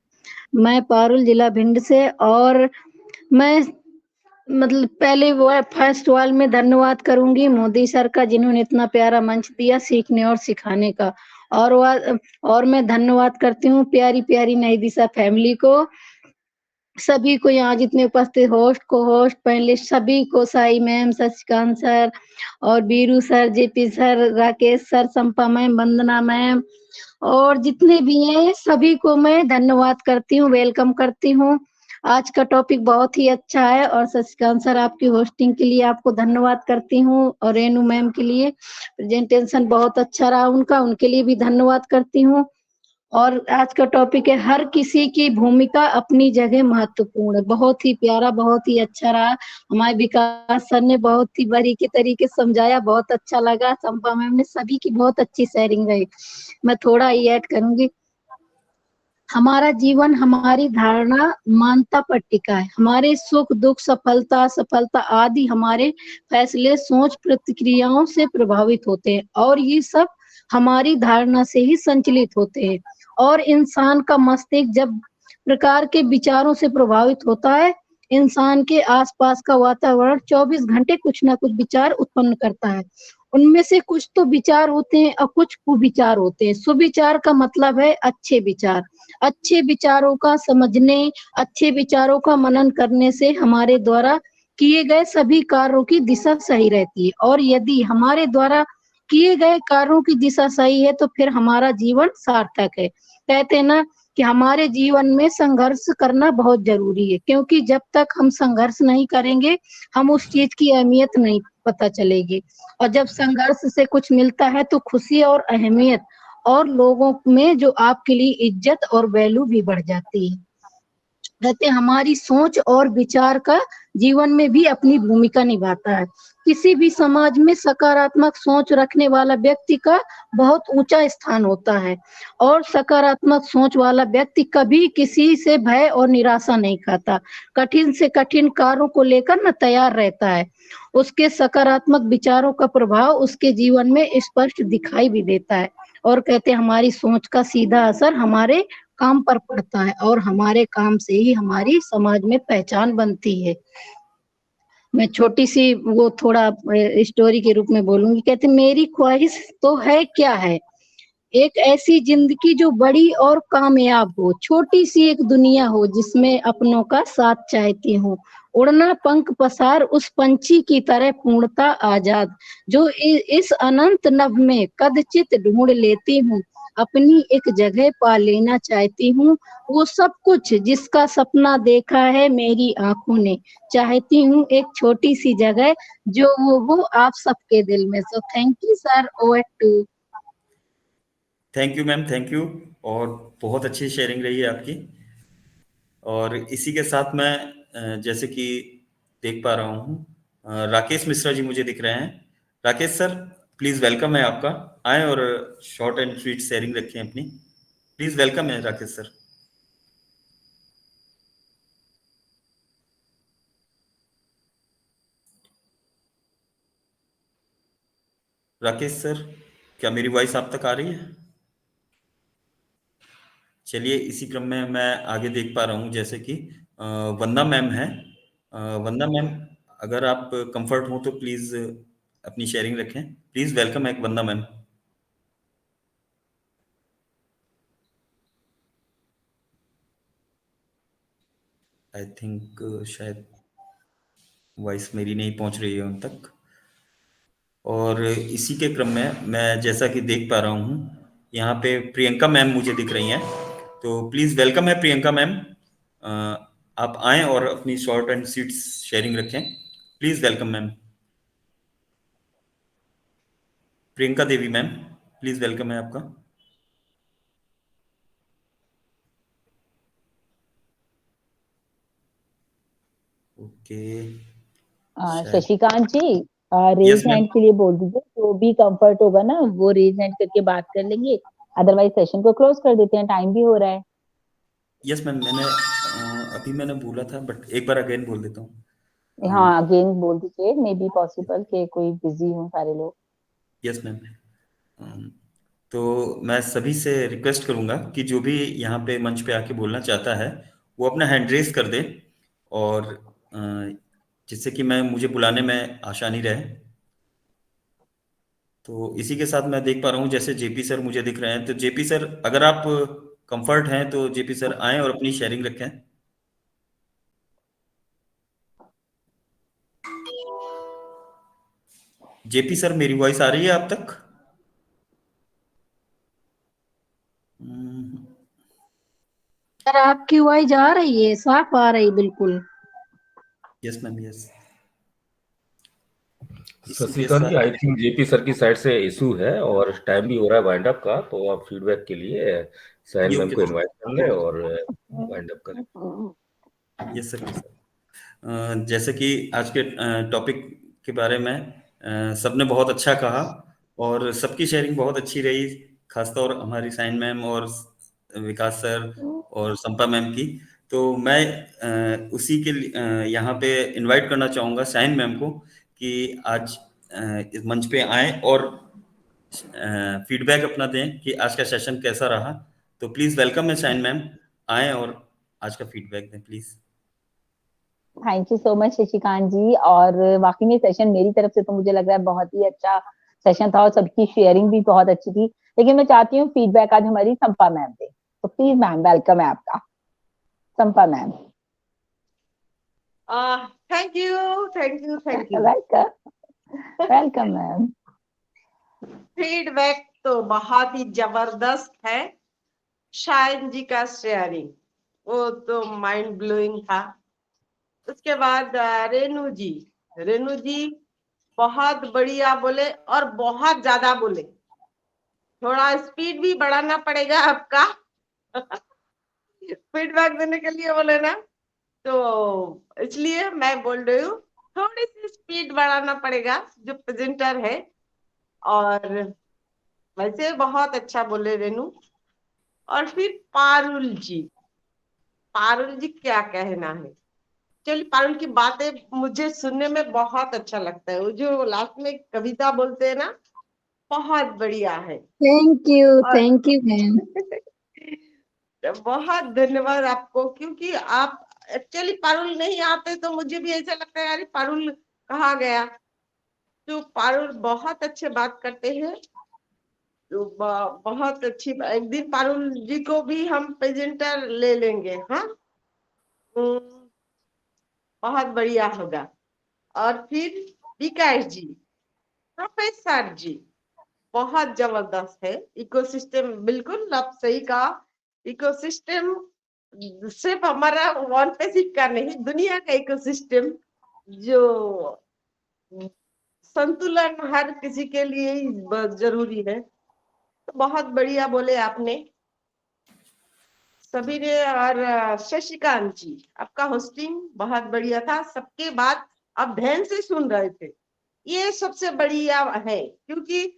मैं पारुल जिला भिंड से, और मैं मतलब पहले वो फर्स्ट वाल में धन्यवाद करूंगी मोदी सर का, जिन्होंने इतना प्यारा मंच दिया सीखने और सिखाने का। और मैं धन्यवाद करती हूँ प्यारी प्यारी नई दिशा फैमिली को, सभी को, यहाँ जितने उपस्थित होस्ट को होस्ट पैनलिस्ट सभी को, साई मैम, शशिकांत सर और Biru sir, JP sir, Rakesh sir, Sampa ma'am, Vandana ma'am और जितने भी हैं सभी को मैं धन्यवाद करती हूँ, वेलकम करती हूँ। आज का टॉपिक बहुत ही अच्छा है, और शशिकांत सर आपकी होस्टिंग के लिए आपको धन्यवाद करती हूँ, और रेनू मैम के लिए प्रेजेंटेशन बहुत अच्छा रहा उनका, उनके लिए भी धन्यवाद करती हूँ। और आज का टॉपिक है हर किसी की भूमिका अपनी जगह महत्वपूर्ण है। बहुत ही प्यारा, बहुत ही अच्छा रहा। हमारे विकास सर ने बहुत ही बारीकी तरीके से समझाया, बहुत अच्छा लगा। संपा मैम ने, सभी की बहुत अच्छी शेयरिंग रही। मैं थोड़ा ही ऐड करूंगी। हमारा जीवन हमारी धारणा मानता पर टिका है। हमारे सुख दुख, सफलता असफलता आदि हमारे फैसले सोच प्रतिक्रियाओं से प्रभावित होते हैं, और ये सब हमारी धारणा से ही संचालित होते हैं। और इंसान का मस्तिष्क जब प्रकार के विचारों से प्रभावित होता है, इंसान के आसपास का वातावरण 24 घंटे कुछ ना कुछ विचार उत्पन्न करता है। उनमें से कुछ तो विचार होते हैं और कुछ कुविचार होते हैं। सुविचार का मतलब है अच्छे विचार। अच्छे विचारों का समझने, अच्छे विचारों का मनन करने से हमारे द्वारा किए गए सभी कार्यों की दिशा सही रहती है, और यदि हमारे द्वारा किए गए कार्यों की दिशा सही है तो फिर हमारा जीवन सार्थक है। कहते हैं ना कि हमारे जीवन में संघर्ष करना बहुत जरूरी है, क्योंकि जब तक हम संघर्ष नहीं करेंगे हम उस चीज की अहमियत नहीं पता चलेगी, और जब संघर्ष से कुछ मिलता है तो खुशी और अहमियत और लोगों में जो आपके लिए इज्जत और वैल्यू भी बढ़ जाती है। कहते हैं हमारी सोच और विचार का जीवन में भी अपनी भूमिका निभाता है। किसी भी समाज में सकारात्मक सोच रखने वाला व्यक्ति का बहुत ऊंचा स्थान होता है, और सकारात्मक सोच वाला व्यक्ति कभी किसी से भय और निराशा नहीं खाता, कठिन से कठिन कार्यों को लेकर न तैयार रहता है। उसके सकारात्मक विचारों का प्रभाव उसके जीवन में स्पष्ट दिखाई भी देता है, और कहते हैं हमारी सोच का सीधा असर हमारे काम पर पड़ता है, और हमारे काम से ही हमारी समाज में पहचान बनती है। मैं छोटी सी वो थोड़ा स्टोरी के रूप में बोलूंगी। कहते मेरी ख्वाहिश तो है क्या है, एक ऐसी जिंदगी जो बड़ी और कामयाब हो, छोटी सी एक दुनिया हो जिसमें अपनों का साथ चाहती हूँ, उड़ना पंख पसार उस पंछी की तरह पूर्णता आजाद, जो इस अनंत नभ में कदचित ढूंढ लेती हूँ, अपनी एक जगह पा लेना चाहती हूँ, वो सब कुछ जिसका सपना देखा है मेरी आंखों ने, चाहती हूँ एक छोटी सी जगह जो वो हो आप सबके दिल में। So thank you sir, over to. Thank you ma'am, thank you. और बहुत अच्छी शेयरिंग रही है आपकी। और इसी के साथ मैं जैसे कि देख पा रहा हूँ राकेश मिश्रा जी मुझे दिख रहे हैं। राकेश सर प्लीज वेलकम है आपका, आए और शॉर्ट एंड स्वीट शेयरिंग रखें अपनी। प्लीज वेलकम है राकेश सर। राकेश सर क्या मेरी वॉइस आप तक आ रही है? चलिए इसी क्रम में मैं आगे देख पा रहा हूँ जैसे कि वंदना मैम है। वंदना मैम अगर आप कंफर्ट हो तो प्लीज अपनी शेयरिंग रखें। प्लीज वेलकम है वंदना मैम। आई थिंक शायद वॉइस मेरी नहीं पहुंच रही है उन तक। और इसी के क्रम में मैं जैसा कि देख पा रहा हूँ यहाँ पे प्रियंका मैम मुझे दिख रही हैं, तो प्लीज वेलकम है प्रियंका मैम। आप आएं और अपनी शॉर्ट एंड स्वीट शेयरिंग रखें। Please welcome ma'am. Priyanka Devi ma'am please welcome है आपका। ओके शायद शशिकांत जी यस रेज मैम। हैंड के लिए बोल दीजिए, जो भी कंफर्ट होगा ना वो रेज हैंड करके बात कर लेंगे, अदरवाइज सेशन को क्लोज कर देते हैं, टाइम भी हो रहा है। यस मैम मैंने अभी मैंने बोला था बट एक बार अगेन बोल देता हूँ। हाँ अगेन बोल दीजिए, मे बी पॉसिबल कि कोई बिजी हो सारे लोग। Yes ma'am. तो मैं सभी से रिक्वेस्ट करूंगा कि जो भी यहाँ पे मंच पे आके बोलना चाहता है वो अपना हैंड रेस कर दे, और जिससे कि मैं मुझे बुलाने में आसानी रहे। तो इसी के साथ मैं देख पा रहा हूँ जैसे जेपी सर मुझे दिख रहे हैं, तो जेपी सर अगर आप कंफर्ट हैं तो जेपी सर आएं और अपनी शेयरिंग रखें। जेपी सर मेरी वॉइस आ रही है आप तक? सर आपकी आवाज आ रही है, साफ आ रही बिल्कुल। Yes ma'am yes. इसी के शशिकांत जी, साथ आई थिंक जेपी सर की साइड से इशू है और टाइम भी हो रहा है वाइंड अप का, तो आप फीडबैक के लिए साइन मैम योग्य को इनवाइट कर लें और वाइंड अप करें। Yes sir. जैसे कि आज के टॉपिक के बारे में सबने बहुत अच्छा कहा और सबकी शेयरिंग बहुत अच्छी रही, खासतौर हमारी साइन मैम और विकास सर और संपा मैम की। तो मैं उसी के यहाँ पे इनवाइट करना चाहूँगा साइन मैम को कि आज इस मंच पे आए और फीडबैक अपना दें कि आज का सेशन कैसा रहा। तो प्लीज वेलकम है साइन मैम, आए और आज का फीडबैक दें please. Thank you so much Shashikant ji. और वाकई में सेशन मेरी तरफ से तो मुझे लग रहा है बहुत ही अच्छा सेशन था और सबकी शेयरिंग भी बहुत अच्छी थी, लेकिन मैं चाहती हूँ फीडबैक आज हमारी संपा मैम दे। तो प्लीज मैम वेलकम है आपका, Sampa ma'am. Thank you, thank you, thank you. Welcome welcome ma'am. Feedback तो बहुत ही जबरदस्त है। शायद जी का शेयरिंग वो तो माइंड ब्लोइंग था। उसके बाद रेनू जी बहुत बढ़िया बोले और बहुत ज्यादा बोले। थोड़ा स्पीड भी बढ़ाना पड़ेगा आपका फीडबैक देने के लिए बोले ना, तो इसलिए मैं बोल रही हूँ थोड़ी सी स्पीड बढ़ाना पड़ेगा जो प्रेजेंटर है। और वैसे बहुत अच्छा बोले रेनू। और फिर पारुल जी क्या कहना है। चलिए पारुल की बातें मुझे सुनने में बहुत अच्छा लगता है। वो जो लास्ट में कविता बोलते हैं ना, बहुत बढ़िया है। थैंक और यू मैम। बहुत धन्यवाद आपको, क्योंकि आप एक्चुअली पारुल नहीं आते तो मुझे भी ऐसा लगता है यार पारुल कहाँ गया। तो पारुल बहुत अच्छे बात करते हैं। तो बहुत अच्छी। एक दिन पारुल जी को भी हम प्रेजेंटर ले लेंगे। हाँ, बहुत बढ़िया होगा। और फिर विकास जी, प्रोफेसर जी बहुत जबरदस्त है। इकोसिस्टम बिल्कुल आप सही कहा। इकोसिस्टम सिर्फ हमारा वन पैसिफिक का नहीं, दुनिया का इकोसिस्टम जो संतुलन हर किसी के लिए ही जरूरी है। तो बहुत बढ़िया बोले आपने सभी ने। और शशिकांत जी आपका होस्टिंग बहुत बढ़िया था। सबके बात आप ध्यान से सुन रहे थे, ये सबसे बढ़िया है। क्योंकि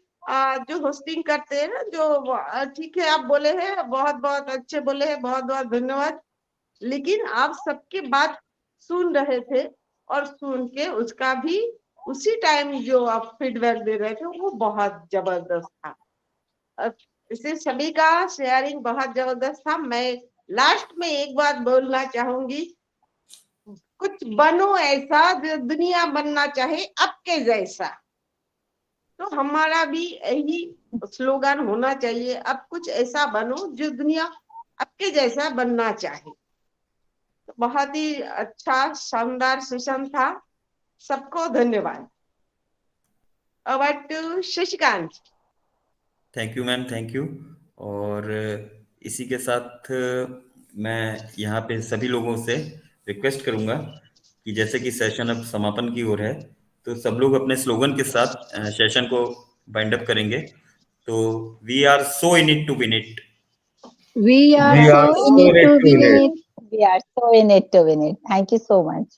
जो होस्टिंग करते हैं ना, जो ठीक है आप बोले हैं, बहुत बहुत अच्छे बोले हैं, बहुत बहुत धन्यवाद। लेकिन आप सबके बात सुन रहे थे और सुन के उसका भी उसी टाइम जो आप फीडबैक दे रहे थे वो बहुत जबरदस्त था। इसे सभी का शेयरिंग बहुत जबरदस्त था। मैं लास्ट में एक बात बोलना चाहूंगी, कुछ बनो ऐसा जो दुनिया बनना चाहे आपके जैसा। तो हमारा भी यही स्लोगन होना चाहिए, अब कुछ ऐसा बनो जो दुनिया आपके जैसा बनना चाहे। तो बहुत ही अच्छा शानदार सेशन था। सबको धन्यवाद। Over to Shashikant. Thank you ma'am, thank you. और इसी के साथ मैं यहाँ पे सभी लोगों से रिक्वेस्ट करूँगा कि जैसे कि सेशन अब समापन की ओर है, तो सब लोग अपने स्लोगन के साथ सेशन को बाइंड अप करेंगे। तो we are so in it to win it. We are We so are in so it ready to to win win it. It. We are so in it to win it. Thank you so much.